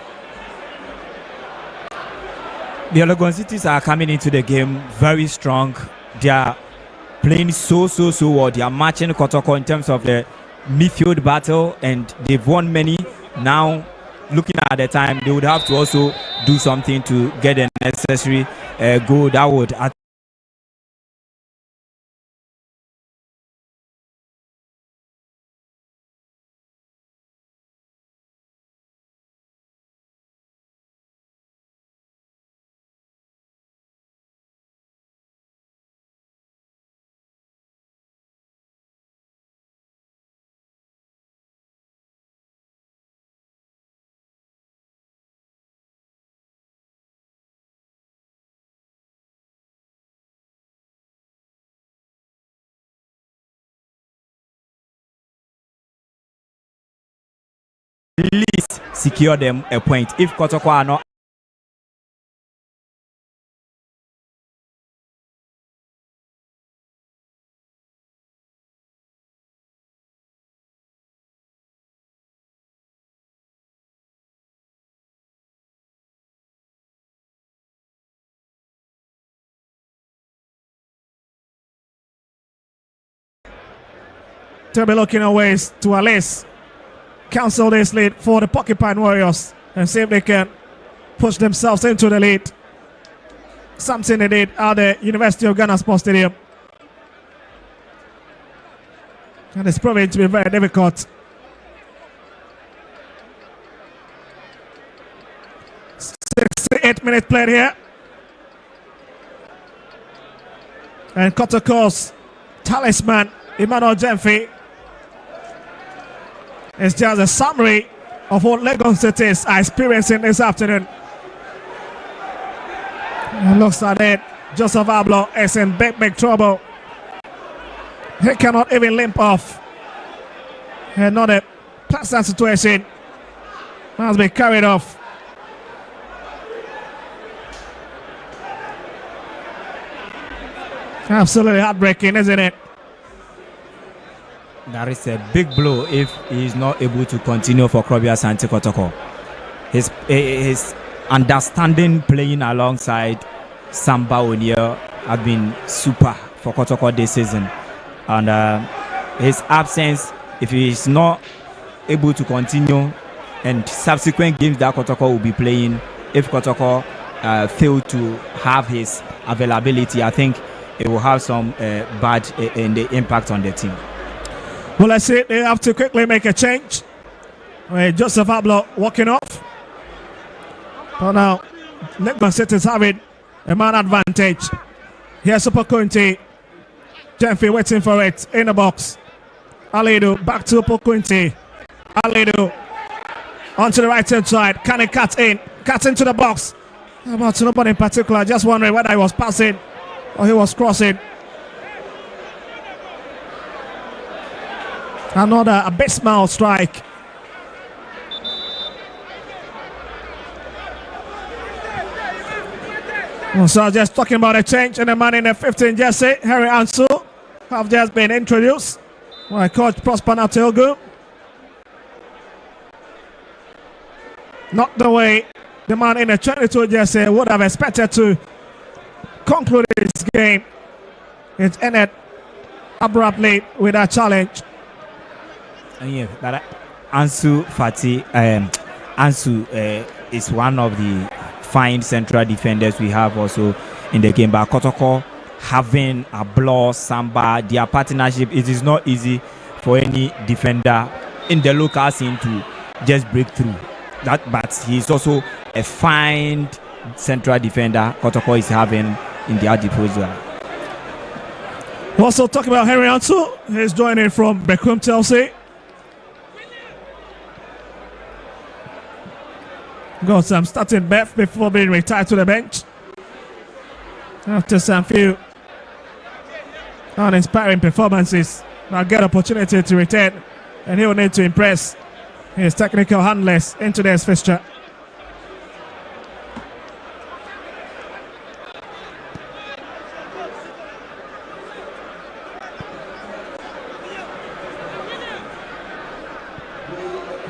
The Legon Cities are coming into the game very strong. They are playing so well. They are matching Kotoko in terms of the midfield battle, and they've won many. Now, looking at the time, they would have to also do something to get the necessary goal that would at least secure them a point. If Kotoko are not to be looking at ways to at least cancel this lead for the Porcupine Warriors and see if they can push themselves into the lead. Something they did at the University of Ghana Sports Stadium. And it's proving to be very difficult. 68 minutes played here. And Kotoko's talisman, Emmanuel Jemfi, is just a summary of what Legon Cities are experiencing this afternoon. And looks like it. Joseph Ablo is in big trouble. He cannot even limp off. And not a pleasant situation. Must be carried off. Absolutely heartbreaking, isn't it? That is a big blow if he is not able to continue for Asante Kotoko. His understanding playing alongside Samba O'Neill have been super for Kotoko this season. And his absence, if he is not able to continue, and subsequent games that Kotoko will be playing, if Kotoko fail to have his availability, I think it will have some bad in the impact on the team. Well, let's see. They have to quickly make a change. Joseph Ablo walking off. But now, Legon City is having a man advantage. Here's Super Kunti. Jemfi waiting for it in the box. Alidu back to Pokunti. Alidu onto the right hand side. Can he cut in? Cut into the box. About nobody in particular. Just wondering whether he was passing or he was crossing. Another abysmal strike. So just talking about a change in the man in the 15 jersey, Harry Ansu, have just been introduced by Coach Prosper Nateogu. Not the way the man in the 22 jersey would have expected to conclude this game. It ended abruptly with a challenge. Yeah, that Ansu Fati, Ansu is one of the fine central defenders we have also in the game. But Kotoko having Ablo, Samba, their partnership, it is not easy for any defender in the local scene to just break through. But he's also a fine central defender Kotoko is having in their disposal. Also talking about Henry Ansu, he's joining from Beckham Chelsea. Got some starting depth before being retired to the bench. After some few uninspiring performances, I'll get opportunity to return, and he will need to impress his technical handlers in today's fixture.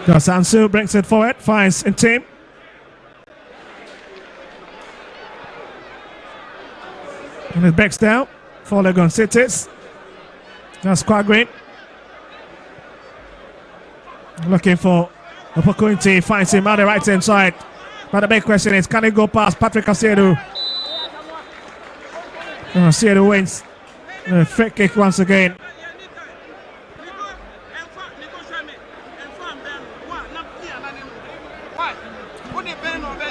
Ansu brings it forward, finds in team. And it backs down for Legon Cities. That's quite great. Looking for opportunity, finds him on the right hand side. But the big question is, can he go past Patrick Asiedu? Asiedu wins the free kick once again.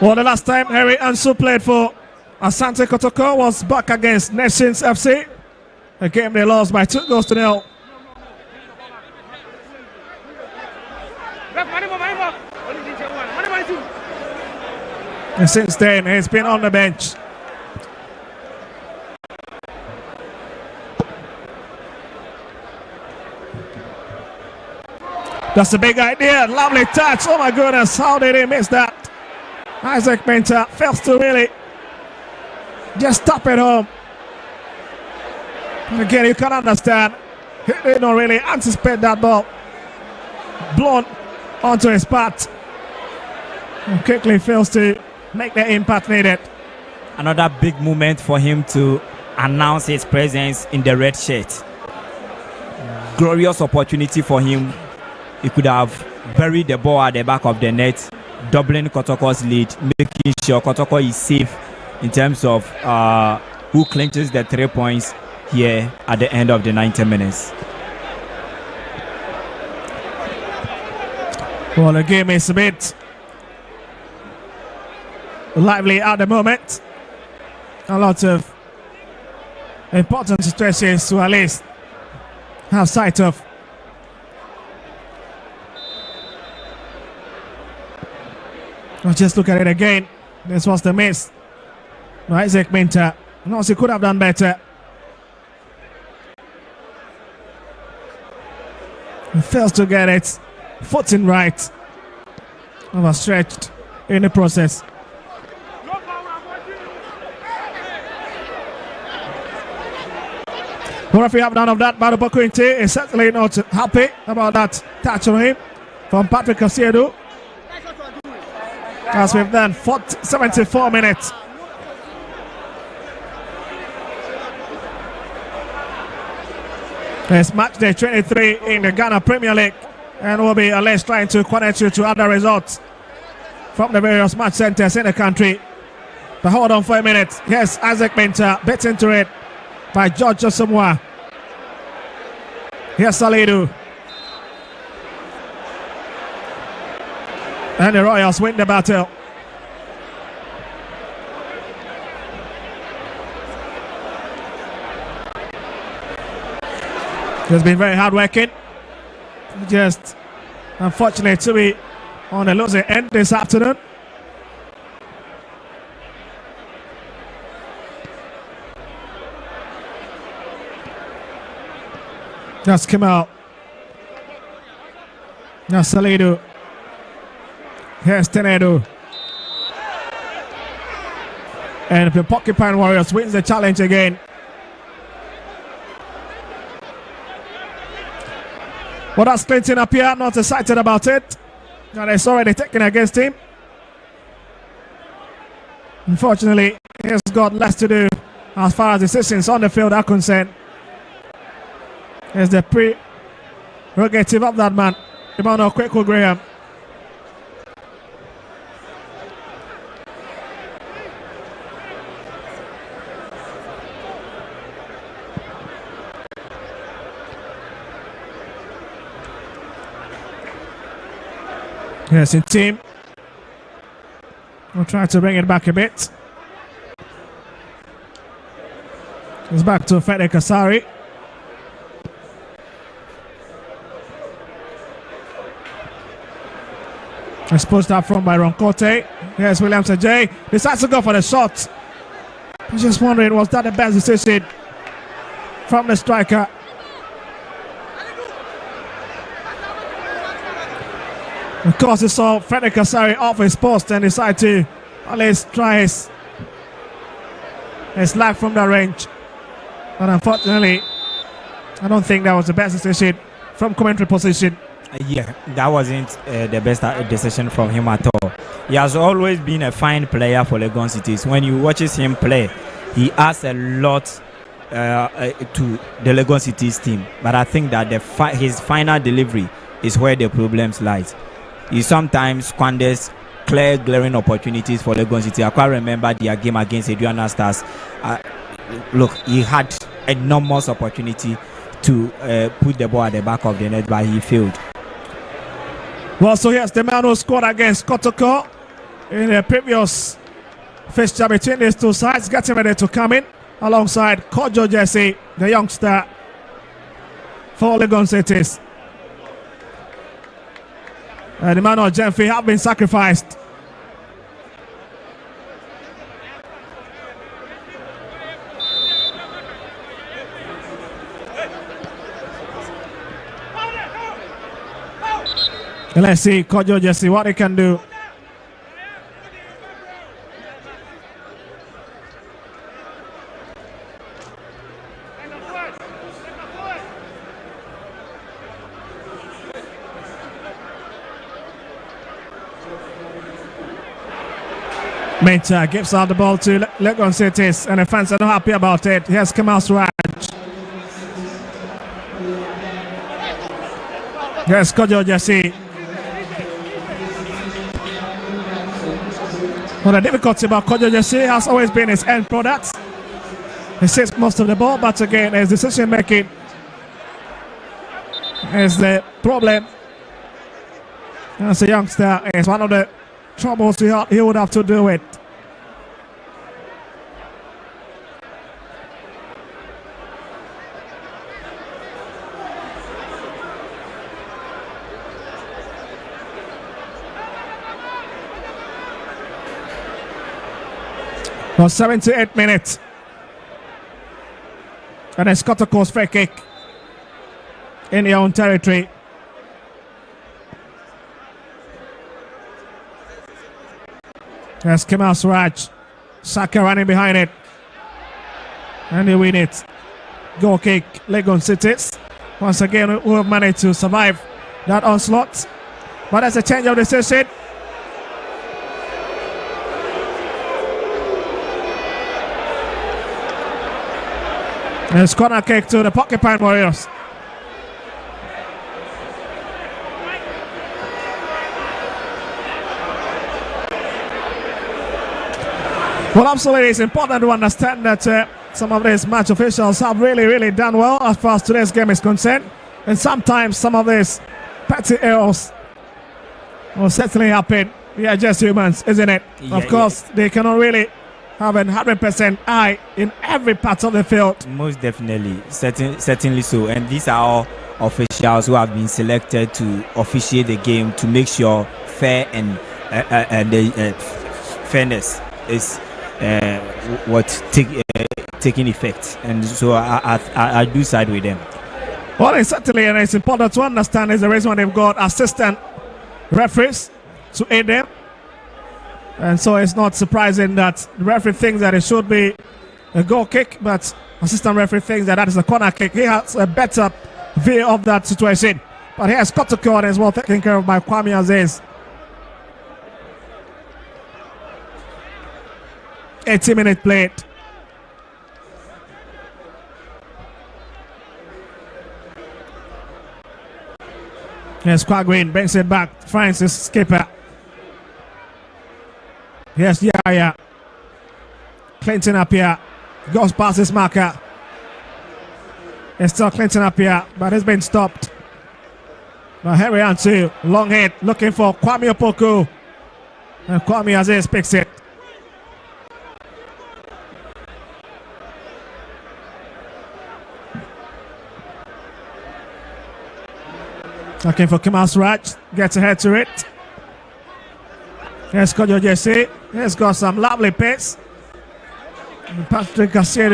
Well, the last time Harry Ansu played for Asante Kotoko was back against Nations FC. A game they lost by 2-0. And since then, he's been on the bench. That's a big idea. Lovely touch. Oh my goodness, how did he miss that? Isaac Menta fails to really just tap it home. And again, you can understand. He did not really anticipate that ball. Blown onto his path. And quickly fails to make the impact needed. Another big moment for him to announce his presence in the red shirt. glorious opportunity for him. He could have buried the ball at the back of the net, doubling Kotoko's lead, making sure Kotoko is safe in terms of who clinches the 3 points here at the end of the 90 minutes. Well, the game is a bit lively at the moment. A lot of important stretches to at least have sight of. Let's just look at it again. This was the miss by Isaac Minter. No, he could have done better. He fails to get it. Footing right. Overstretched in the process. What if you have none of that? Badu Quinte is certainly not happy about that touch on him from Patrick Casiedo. As we've done 74 minutes. It's match day 23 in the Ghana Premier League, and we'll be at least trying to connect you to other results from the various match centers in the country. But hold on for a minute. Yes, Isaac Minter bit into it by George Osamoah. Here's Salidu. And the Royals win the battle. He's been very hard working. Just unfortunate to be on the losing end this afternoon. Just come out. Now Salidu. Here's Tenedo. And the Porcupine Warriors wins the challenge again. Well, that's Clinton up here, not excited about it. And it's already taken against him. Unfortunately, he's got less to do as far as decisions on the field are concerned. Here's the prerogative of that man, Emmanuel Kweku Graham. Yes, in team. We'll try to bring it back a bit. It's back to Fede Kasari. Exposed up front by Roncote. Here's Williamson J. Decides to go for the shot. I'm just wondering, was that the best decision from the striker? Of course, he saw Fede Kasari off his post and decided to at least try his life from that range. But unfortunately, I don't think that was the best decision from commentary position. Yeah, that wasn't the best decision from him at all. He has always been a fine player for Legon Cities. When you watches him play, he adds a lot to the Legon Cities team. But I think that his final delivery is where the problems lies. He sometimes squanders clear, glaring opportunities for Legon City. I quite remember their game against Aduana Stars. Look, he had enormous opportunity to put the ball at the back of the net, but he failed. Well, so here's the man who scored against Kotoko in the previous fixture between these two sides, getting ready to come in alongside Kojo Jesse, the youngster for Legon Cities. The man of Jemfi have been sacrificed. And let's see Kojo Jesse what he can do. Minter gives out the ball to Legon Cities, and the fans are not happy about it. Here's Kamal Suraj. Yes, Kojo Jesse. Well, the difficulty about Kojo Jesse has always been his end product. He saves most of the ball, but again, his decision making is the problem. As a youngster, it's one of the troubles he would have to deal with. For 78 minutes. And it's Kotoko's free kick in their own territory. There's Kemal Suraj. Saka running behind it. And they win it. Goal kick, Legon Cities. Once again, we have managed to survive that onslaught. But that's a change of decision. It's corner kick to the Porcupine Warriors. Well, absolutely, it's important to understand that some of these match officials have really done well as far as today's game is concerned. And sometimes some of these petty errors will certainly happen. We are just humans, isn't it? Yeah, of course, they cannot really have a 100% eye in every part of the field. Most definitely, certainly so. And these are all officials who have been selected to officiate the game to make sure fair and fairness is taking effect. And so I do side with them. Well, it's certainly, and it's important to understand, is the reason why they've got assistant referees to aid them. And so it's not surprising that the referee thinks that it should be a goal kick, but assistant referee thinks that is a corner kick. He has a better view of that situation. But here's Kotoko as well, taken care of by Kwame Aziz. 80-minute played. Here's Quagwin, brings it back, finds his skipper. Yes, yeah. Clinton up here. Goes past his marker. It's still Clinton up here, but he's been stopped. Now Henry Antu, long head, looking for Kwame Opoku. And Kwame Aziz picks it. Looking for Kemal Suraj, gets ahead to it. Here's Kojo Jesse. He's got some lovely pace. Patrick Garcia.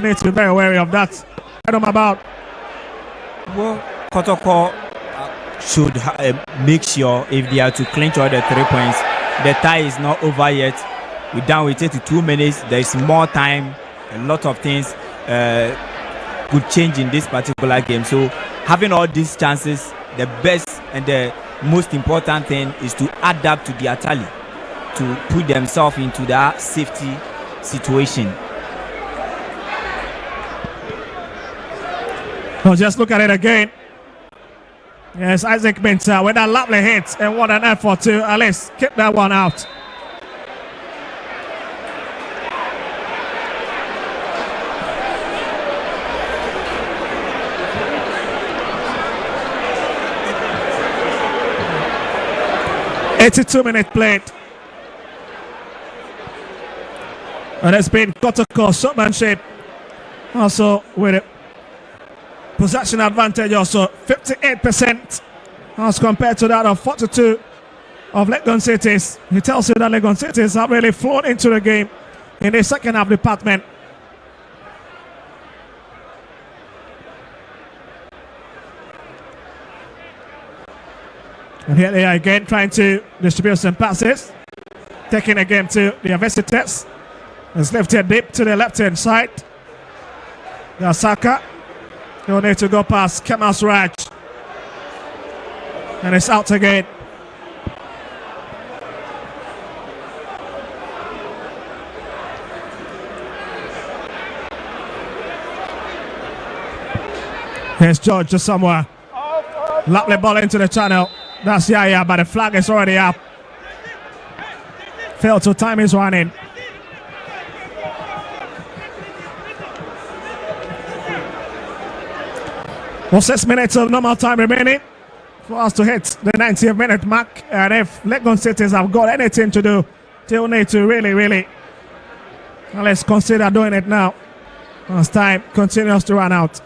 Need to be very wary of that. I don't know about. Well, Kotoko should make sure if they are to clinch all the 3 points, the tie is not over yet. We're down with 82 minutes. There is more time. A lot of things could change in this particular game. So having all these chances, the best and the most important thing is to adapt to the tally, to put themselves into that safety situation. Well, just look at it again. Yes, Isaac Minter with that lovely hit, and what an effort to at least keep that one out. "82-minute played." And it's been Kotoko shotmanship also with it. Possession advantage also 58% as compared to that of 42 of Legon Cities. He tells you that Legon Cities have really flown into the game in the second half department. And here they are again, trying to distribute some passes. Taking the game to the visitors. It's lifted deep to the left-hand side. Saka. He'll need to go past Kemas Raj. And it's out again. Here's George just somewhere. Lovely ball into the channel. That's Yaya, but the flag is already up. Failed to time his running. Well, 6 minutes of normal time remaining for us to hit the 90th minute mark. And if Legon Cities have got anything to do, they'll need to really, well, let's consider doing it now as time continues to run out.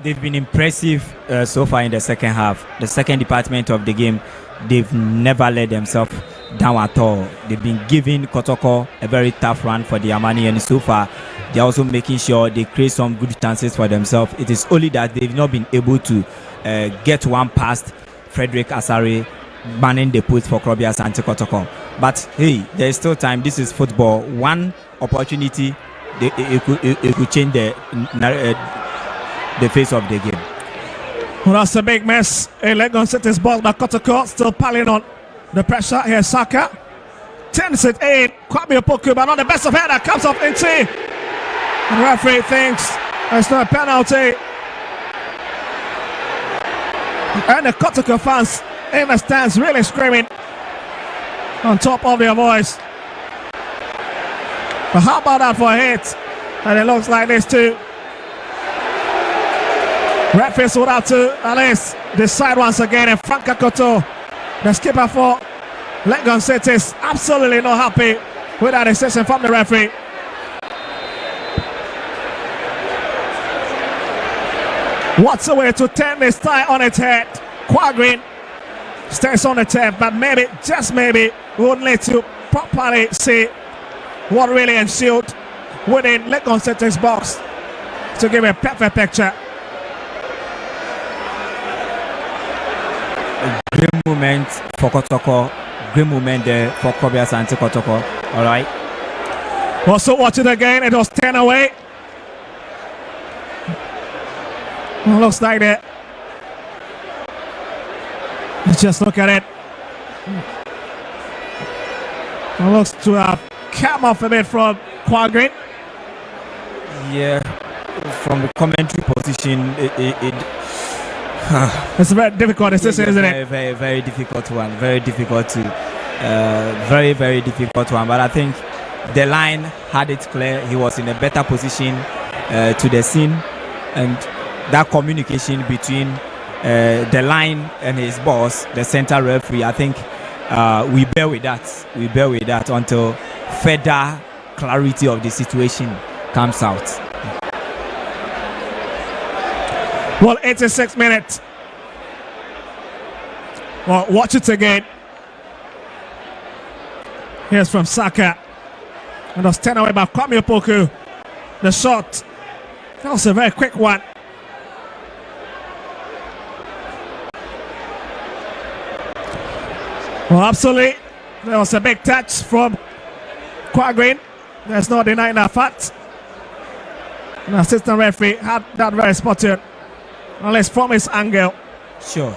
They've been impressive so far in the second half. The second department of the game, they've never let themselves down at all. They've been giving Kotoko a very tough run for the money, and so far they're also making sure they create some good chances for themselves. It is only that they've not been able to get one past Frederick Asare, manning the post for Krobia Asante Kotoko. But hey, there is still time. This is football. One opportunity, it could change the face of the game. Well, that's a big mess. A Legon City's ball, but Kotoko still piling on the pressure. Here's Saka. Turns it in. Kwame Opoku, but not the best of header. Comes off into. And the referee thinks it's not a penalty. And the Kotoko fans in the stands really screaming on top of their voice. But how about that for a hit? And it looks like this too. Referees would have to at least decide once again. And Frank Akoto, the skipper for Legon City, is absolutely not happy with that decision from the referee. What's a way to turn this tie on its head? Quagreen stays on the turf, but maybe, just maybe, we would need to properly see what really ensued within Legon City's box to give a perfect picture. Great moment for Kotoko. Great moment there for Krobia Asante Kotoko. All right. Also watch it again. It was 10 away. Well, looks like that. Let's just look at it. It looks to have come off a bit from Quagreen. Yeah, from the commentary position, it's a very difficult decision, isn't it? Very, very difficult one. Very difficult to, very, very difficult one. But I think the line had it clear. He was in a better position to the scene, and that communication between the line and his boss, the center referee, I think we bear with that. We bear with that until further clarity of the situation comes out. Well, 86 minutes. Well, watch it again. Here's from Saka. And was 10 away by Kwame Opoku. The shot. That was a very quick one. Well, absolutely. There was a big touch from Quagreen. There's no denying that fact. And the assistant referee had that very spotted. Unless from his angle. Sure.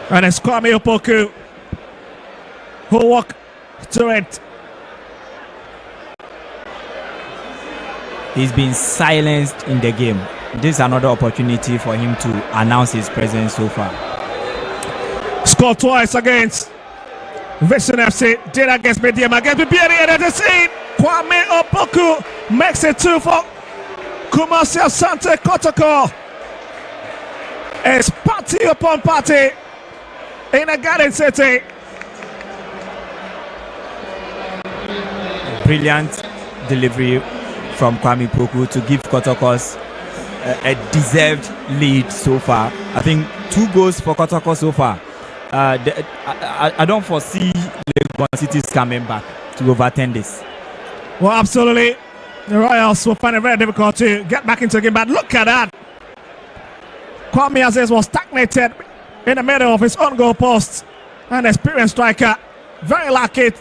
And it's Kwame Opoku who walked to it. He's been silenced in the game. This is another opportunity for him to announce his presence so far. Scored twice against Vision FC. Did against Medium against BBA at the scene. Kwame Opoku makes it 2 for Kumasi Asante Kotoko. It's party upon party in a Garden City. Brilliant delivery from Kwame Opoku to give Kotoko's a deserved lead so far. I think 2 goals for Kotoko so far. I don't foresee Legon Cities coming back to overturn this. Well, absolutely. The Royals will find it very difficult to get back into the game, but look at that. Kwame Aziz was stagnated in the middle of his own goal post. An experienced striker. Very lucky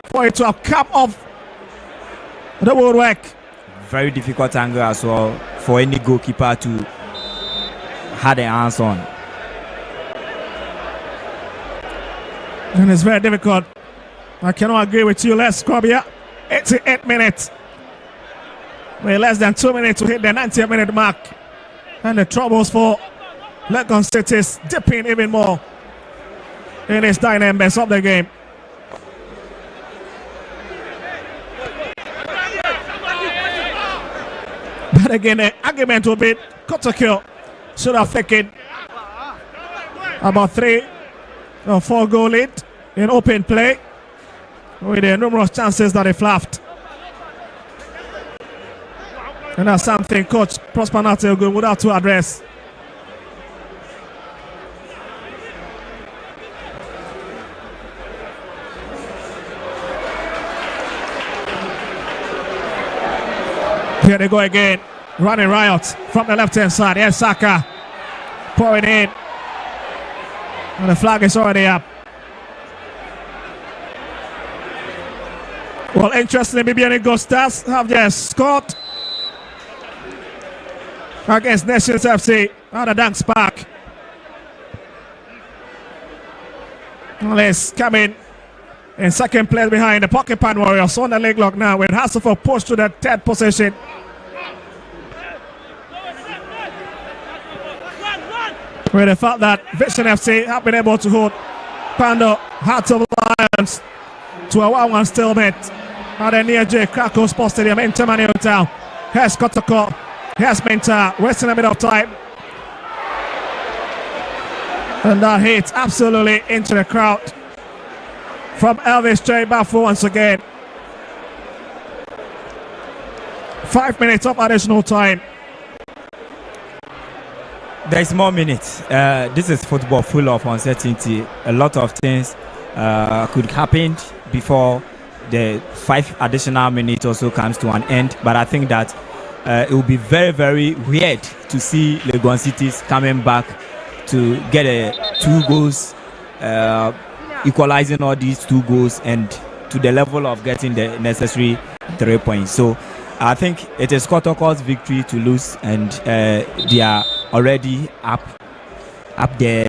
for it to have come off the woodwork. Very difficult angle as well for any goalkeeper to have their hands on. And it's very difficult. I cannot agree with you. Let's scrub here. 88 minutes. We're less than 2 minutes to hit the 90th minute mark. And the troubles for Legon City is dipping even more in its dynamics of the game. But again, the argument will be Kotoko should have taken about 3 or 4 goal lead in open play with the numerous chances that he fluffed. And that's something Coach Prosper Nateogun would have to address. Here they go again, running riot from the left-hand side. Here's Saka pouring in. And the flag is already up. Well, interestingly, BBN Gold Stars have just scored against Nations FC at the Dunks Park. Let's come in second place behind the Pocket Pan Warriors on the leg lock now with Hasselhoff pushed to the 3rd position. Where they felt that Vision FC have been able to hold Pando Hearts of Lions to a 1-1 stalemate at the near J. Krakow Sports Stadium in Tamanio Town. Here's Kotoko, here's Minta, wasting a bit of time. And that hit absolutely into the crowd from Elvis J. Bafu once again. 5 minutes of additional time. There's more minutes. This is football full of uncertainty. A lot of things could happen before the 5 additional minutes also comes to an end. But I think that it will be very, very weird to see Legon Cities coming back to get 2 goals, equalizing all these 2 goals and to the level of getting the necessary 3 points. So I think it is Kotoko's victory to lose, and they are already up there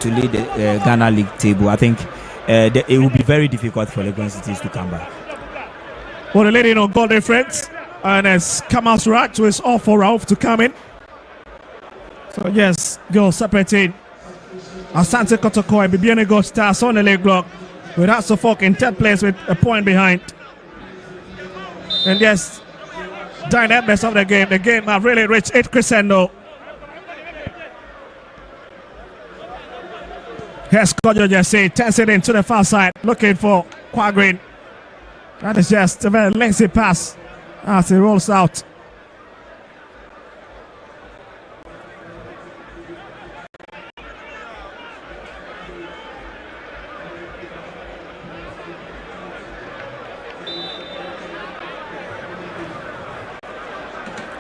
to lead the Ghana League table. I think it will be very difficult for Legon Cities to come back. Well, the leading on goal difference, and it's Kamal Suraj, so it's all for Rauf to come in. So yes, goal separating Asante Kotoko and BBN Gold Stars on the leg block with Hasselhoff in 10th place with a point behind. And yes, dynamics of the game have really reached its crescendo. Here's Kojo Jesse, turns it into the far side, looking for Quagrin. That is just a very lazy pass as he rolls out.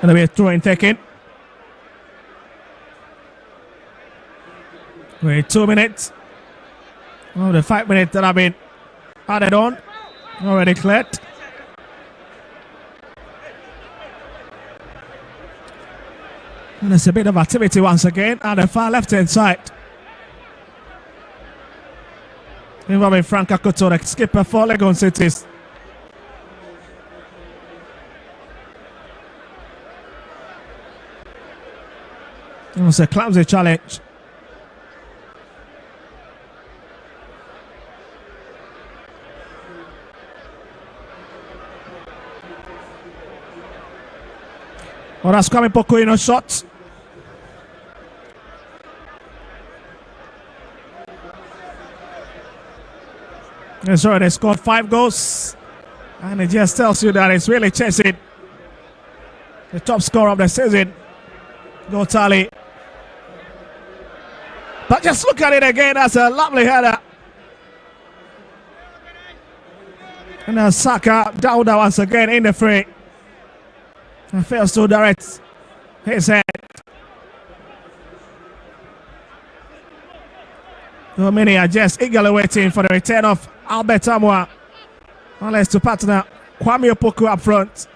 And a throw-in taken. Wait, 2 minutes. Oh, the 5 minutes that have been added on. Already cleared. And there's a bit of activity once again on the far left-hand side. Involving Frank Akoto, the skipper for Legon Cities. It was a clumsy challenge. Well, that's coming Pocoino shots. That's right, they scored 5 goals. And it just tells you that it's really chasing the top scorer of the season. Goal tally. But just look at it again. That's a lovely header. And Saka Dauda once again in the fray. And fails to direct his head. So many are just eagerly waiting for the return of Albert Amwa. Unless to partner Kwame Opoku up front.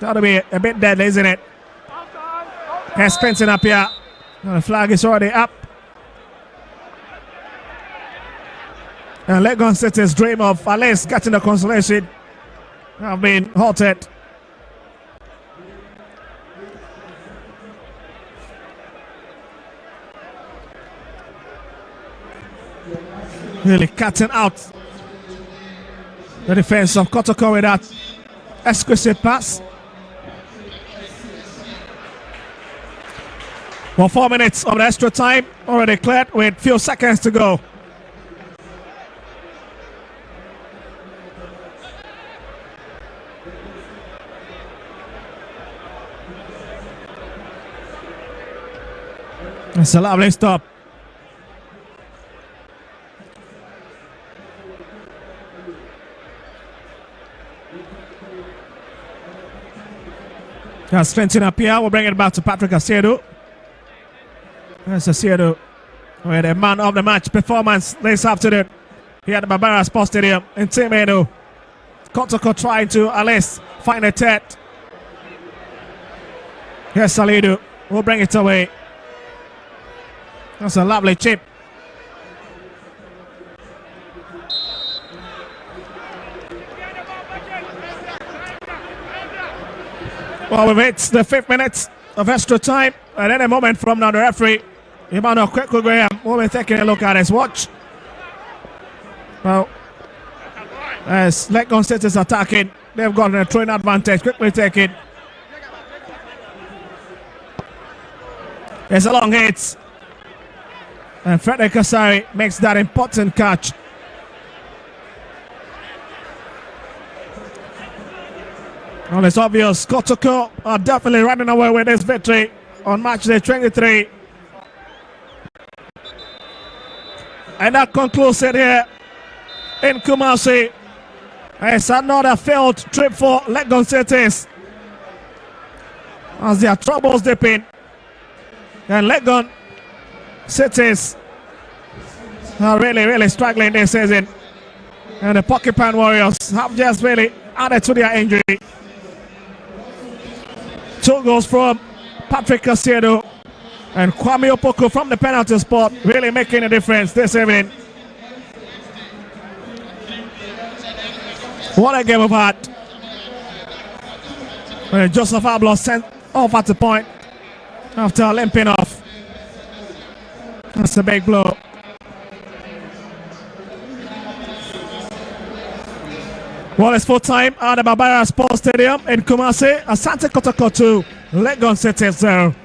That'll be a bit deadly, isn't it? Here's Spencer up here. The flag is already up. And Legon City's dream of at least getting the consolation have been halted. Really cutting out the defense of Kotoko with that exquisite pass. Well, 4 minutes of the extra time already cleared with few seconds to go. It's a lovely stop. Just strengthening up here. We'll bring it back to Patrick Asiedu. That's Asiedu with a man of the match performance this afternoon here at the Barbara Sports Stadium in Temedo. Kotoko trying to at least find a third. Here's Salidu. We'll bring it away. That's a lovely chip. Well, we've hit the 5th minute of extra time. At any moment from now, the referee, Emmanuel Kweku Graham, will be taking a look at his watch. Well, as Legon State is attacking, they've got a throwing advantage. Quickly taken. It's a long hit. And Frederick Kasari makes that important catch. Well, it's obvious Kotoko are definitely running away with this victory on match day 23. And that concludes it here in Kumasi. It's another failed trip for Legon Cities as their troubles deepen. And Legon Cities are really struggling this season. And the Porcupine Warriors have just really added to their injury. 2 goals from Patrick Asiedu and Kwame Opoku from the penalty spot, really making a difference this evening. What a game we've had. Joseph Ablo sent off at the point after limping off. That's a big blow. Well, it's full time at the Barbara Sports Stadium in Kumasi. Asante Kotoko 2, Legon City 0.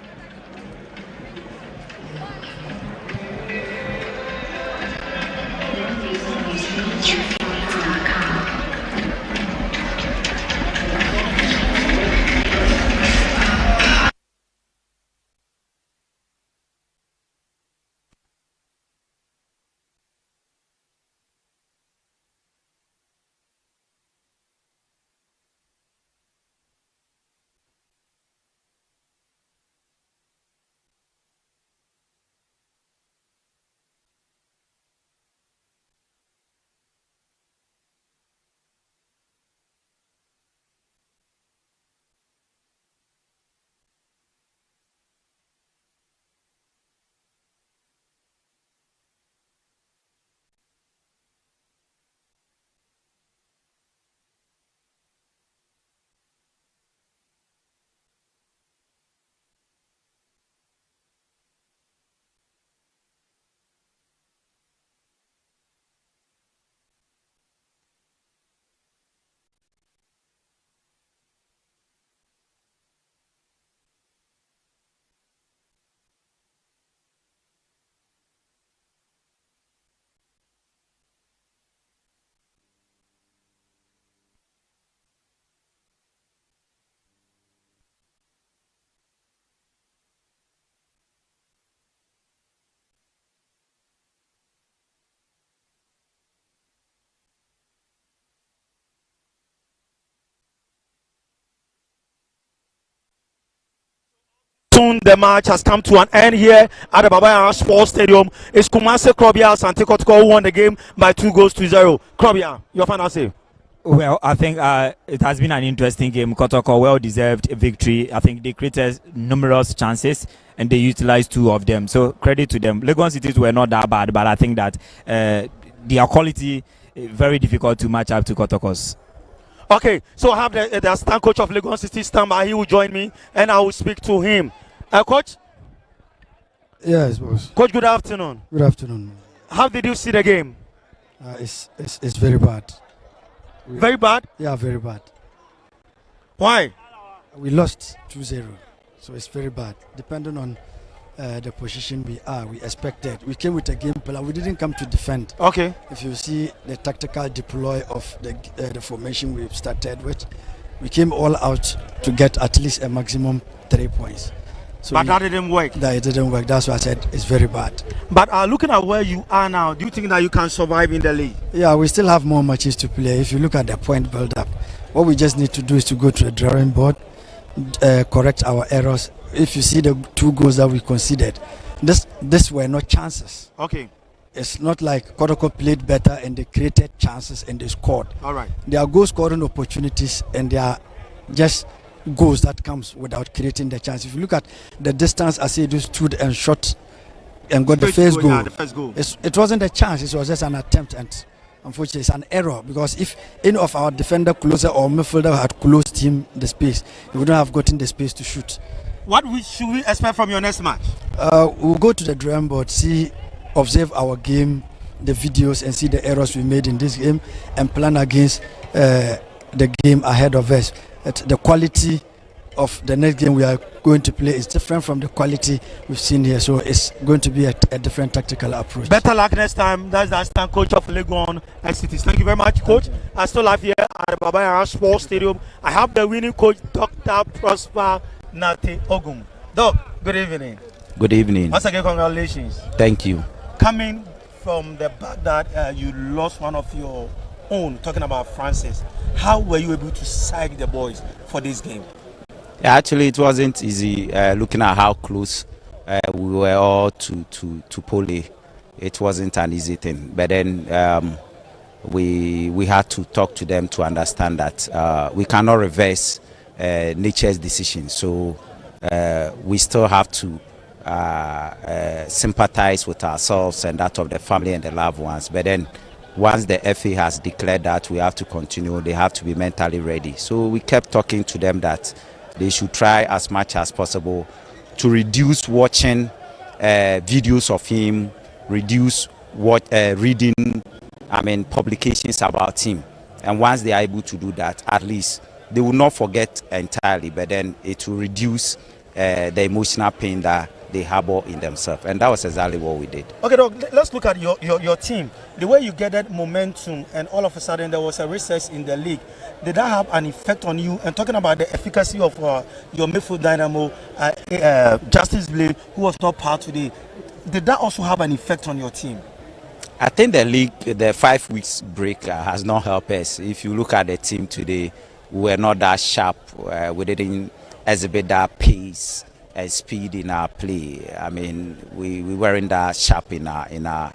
Soon the match has come to an end here at the Baba Yara Sports Stadium. It's Kumase Krobia Asante Kotoko who won the game by 2-0. Krobia, your final say? Well, I think it has been an interesting game. Kotoko well-deserved victory. I think they created numerous chances and they utilized 2 of them. So credit to them. Legon Cities were not that bad, but I think that their quality very difficult to match up to Kotoko's. Okay, so I have the assistant coach of Legon City stand by. He will join me and I will speak to him. Coach? Yes, boss. Coach, good afternoon. Good afternoon. How did you see the game? It's very bad. Very bad? Yeah, very bad. Why? We lost 2-0, so it's very bad. Depending on the position we expected. We came with a game plan. We didn't come to defend. Okay. If you see the tactical deploy of the formation we've started with, we came all out to get at least a maximum 3 points. So but that didn't work. That it didn't work. That's why I said it's very bad. But looking at where you are now, do you think that you can survive in the league? Yeah, we still have more matches to play. If you look at the point build-up, what we just need to do is to go to the drawing board, correct our errors. If you see the 2 goals that we conceded, this were not chances. Okay. It's not like Kotoko played better and they created chances and they scored. All right. They are goal scoring opportunities and they are just goals that comes without creating the chance. If you look at the distance Asedu stood and shot and got the first goal. Yeah, the first goal. It wasn't a chance, it was just an attempt, and unfortunately it's an error, because if any of our defender closer or midfielder had closed him the space, he wouldn't have gotten the space to shoot. What should we expect from your next match? We'll go to the drawing board, observe our game, the videos, and see the errors we made in this game and plan against the game ahead of us. The quality of the next game we are going to play is different from the quality we've seen here, so it's going to be a different tactical approach. Better luck next time. That's the assistant coach of Legon Cities. Thank you very much, coach. I still live here at the Baba Yara Sports Stadium. I have the winning coach, Dr. Prosper Nate Ogum. Doc, good evening. Good evening. Once again, congratulations. Thank you. Coming from the fact that you lost one of your own, talking about Francis, how were you able to psych the boys for this game? Yeah, actually, it wasn't easy. Looking at how close we were all to Pole, it wasn't an easy thing. But then we had to talk to them to understand that we cannot reverse nature's decision. So we still have to sympathize with ourselves and that of the family and the loved ones. But then once the FA has declared that we have to continue, they have to be mentally ready. So we kept talking to them that they should try as much as possible to reduce watching videos of him, reduce reading, publications about him. And once they are able to do that, at least they will not forget entirely, but then it will reduce the emotional pain that they harbor in themselves. And that was exactly what we did. Okay, Doc, let's look at your team. The way you gathered momentum and all of a sudden there was a recess in the league. Did that have an effect on you? And talking about the efficacy of your midfield dynamo, Justice Blade, who was not part today, did that also have an effect on your team? I think the league, the 5 weeks break has not helped us. If you look at the team today, we were not that sharp. We didn't exhibit that pace and speed in our play. We weren't that sharp in our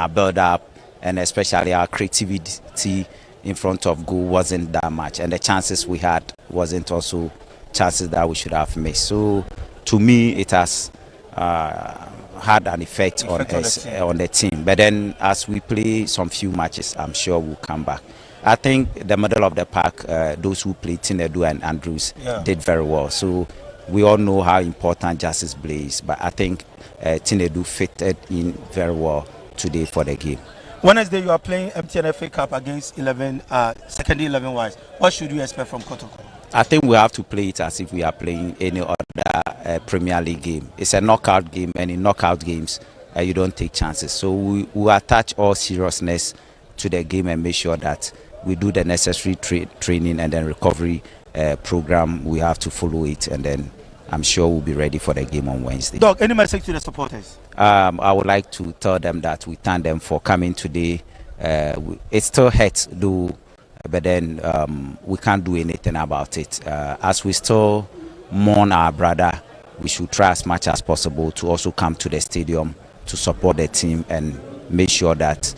build-up, and especially our creativity in front of goal wasn't that much, and the chances we had wasn't also chances that we should have missed. So to me, it has had an effect on us, on the team. But then as we play some few matches, I'm sure we'll come back. I think the middle of the pack, those who played, Tinedu and Andrews, did very well. So we all know how important Justice Blaze, but I think Tinedu fitted in very well today for the game. Wednesday, you are playing MTN FA Cup against second 11 wise. What should you expect from Kotoko? I think we have to play it as if we are playing any other Premier League game. It's a knockout game, and in knockout games, you don't take chances. So we attach all seriousness to the game and make sure that we do the necessary training and then recovery program. We have to follow it, and then I'm sure we'll be ready for the game on Wednesday. Doc, any message to the supporters? I would like to tell them that we thank them for coming today. It still hurts, though, but then we can't do anything about it. As we still mourn our brother, we should try as much as possible to also come to the stadium to support the team and make sure that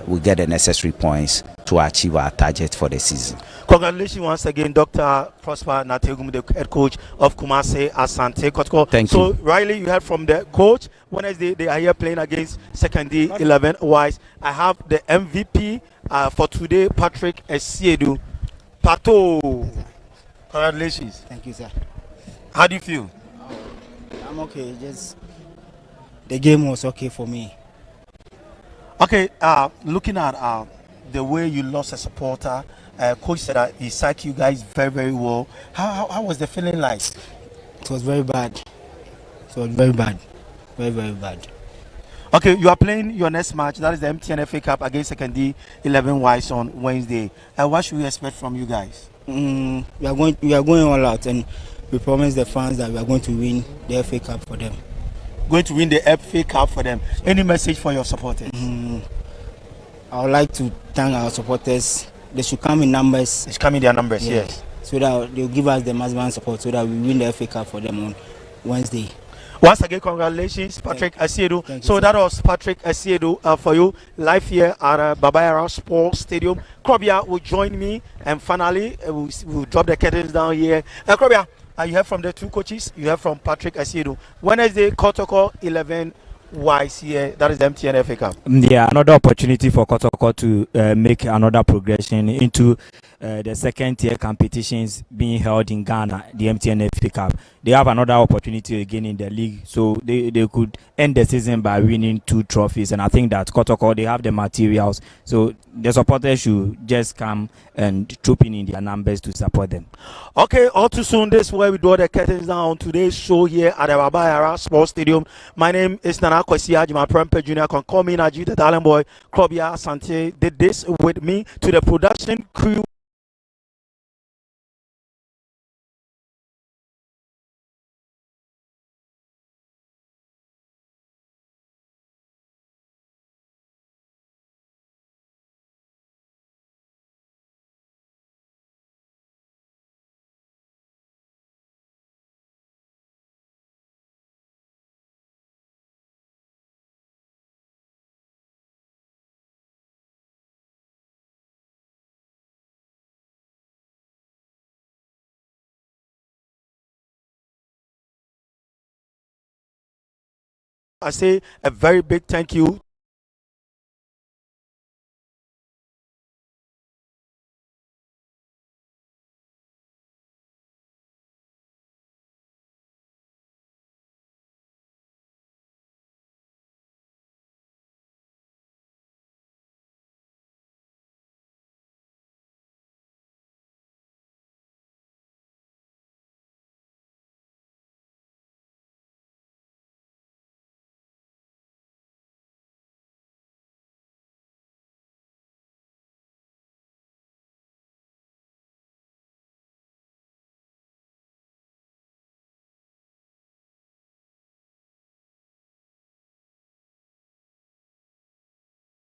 we get the necessary points to achieve our target for the season. Congratulations once again, Dr. Prosper Nategum, the head coach of Kumasi Asante Kotoko. Thank you. you. So, Riley, you heard from the coach. Wednesday, they are here playing against Second D 11 Wise. I have the MVP for today, Patrick Esiedu. Pato. Congratulations. Thank you, sir. How do you feel? I'm okay. Just the game was okay for me. Okay, looking at the way you lost a supporter, coach said that he psyched you guys very, very well. How was the feeling like? It was very bad. It was very bad. Very, very bad. Okay, you are playing your next match. That is the MTN FA Cup against Second D 11 Wise on Wednesday. What should we expect from you guys? We are going all out, and we promise the fans that we are going to win the FA Cup for them. Going to win the FA Cup for them. Any message for your supporters? I would like to thank our supporters. They should come in numbers. They should come in their numbers, yes. So that they'll give us the maximum support so that we win the FA Cup for them on Wednesday. Once again, congratulations, Patrick Asiedu. So that was Patrick Asiedu for you, live here at Babayara Sports Stadium. Krobia will join me, and finally, we'll drop the curtains down here. Krobia, you heard from the two coaches, you heard from Patrick Asiedu. Wednesday, Kotoko 11 Wise here, that is the MTN FA Cup. Yeah, another opportunity for Kotoko to make another progression into the second tier competitions being held in Ghana, the MTN FA Cup. They have another opportunity again in the league, so they could end the season by winning 2 trophies. And I think that Kotoko, they have the materials, so the supporters should just come and troop in their numbers to support them. Okay, all too soon, this is where we draw the curtains down on today's show here at the Babayara Sports Stadium. My name is Nana Kwesi my Prempe Junior. Can call me Najee, the Darling Boy. Krobia Asante did this with me. To the production crew, I say a very big thank you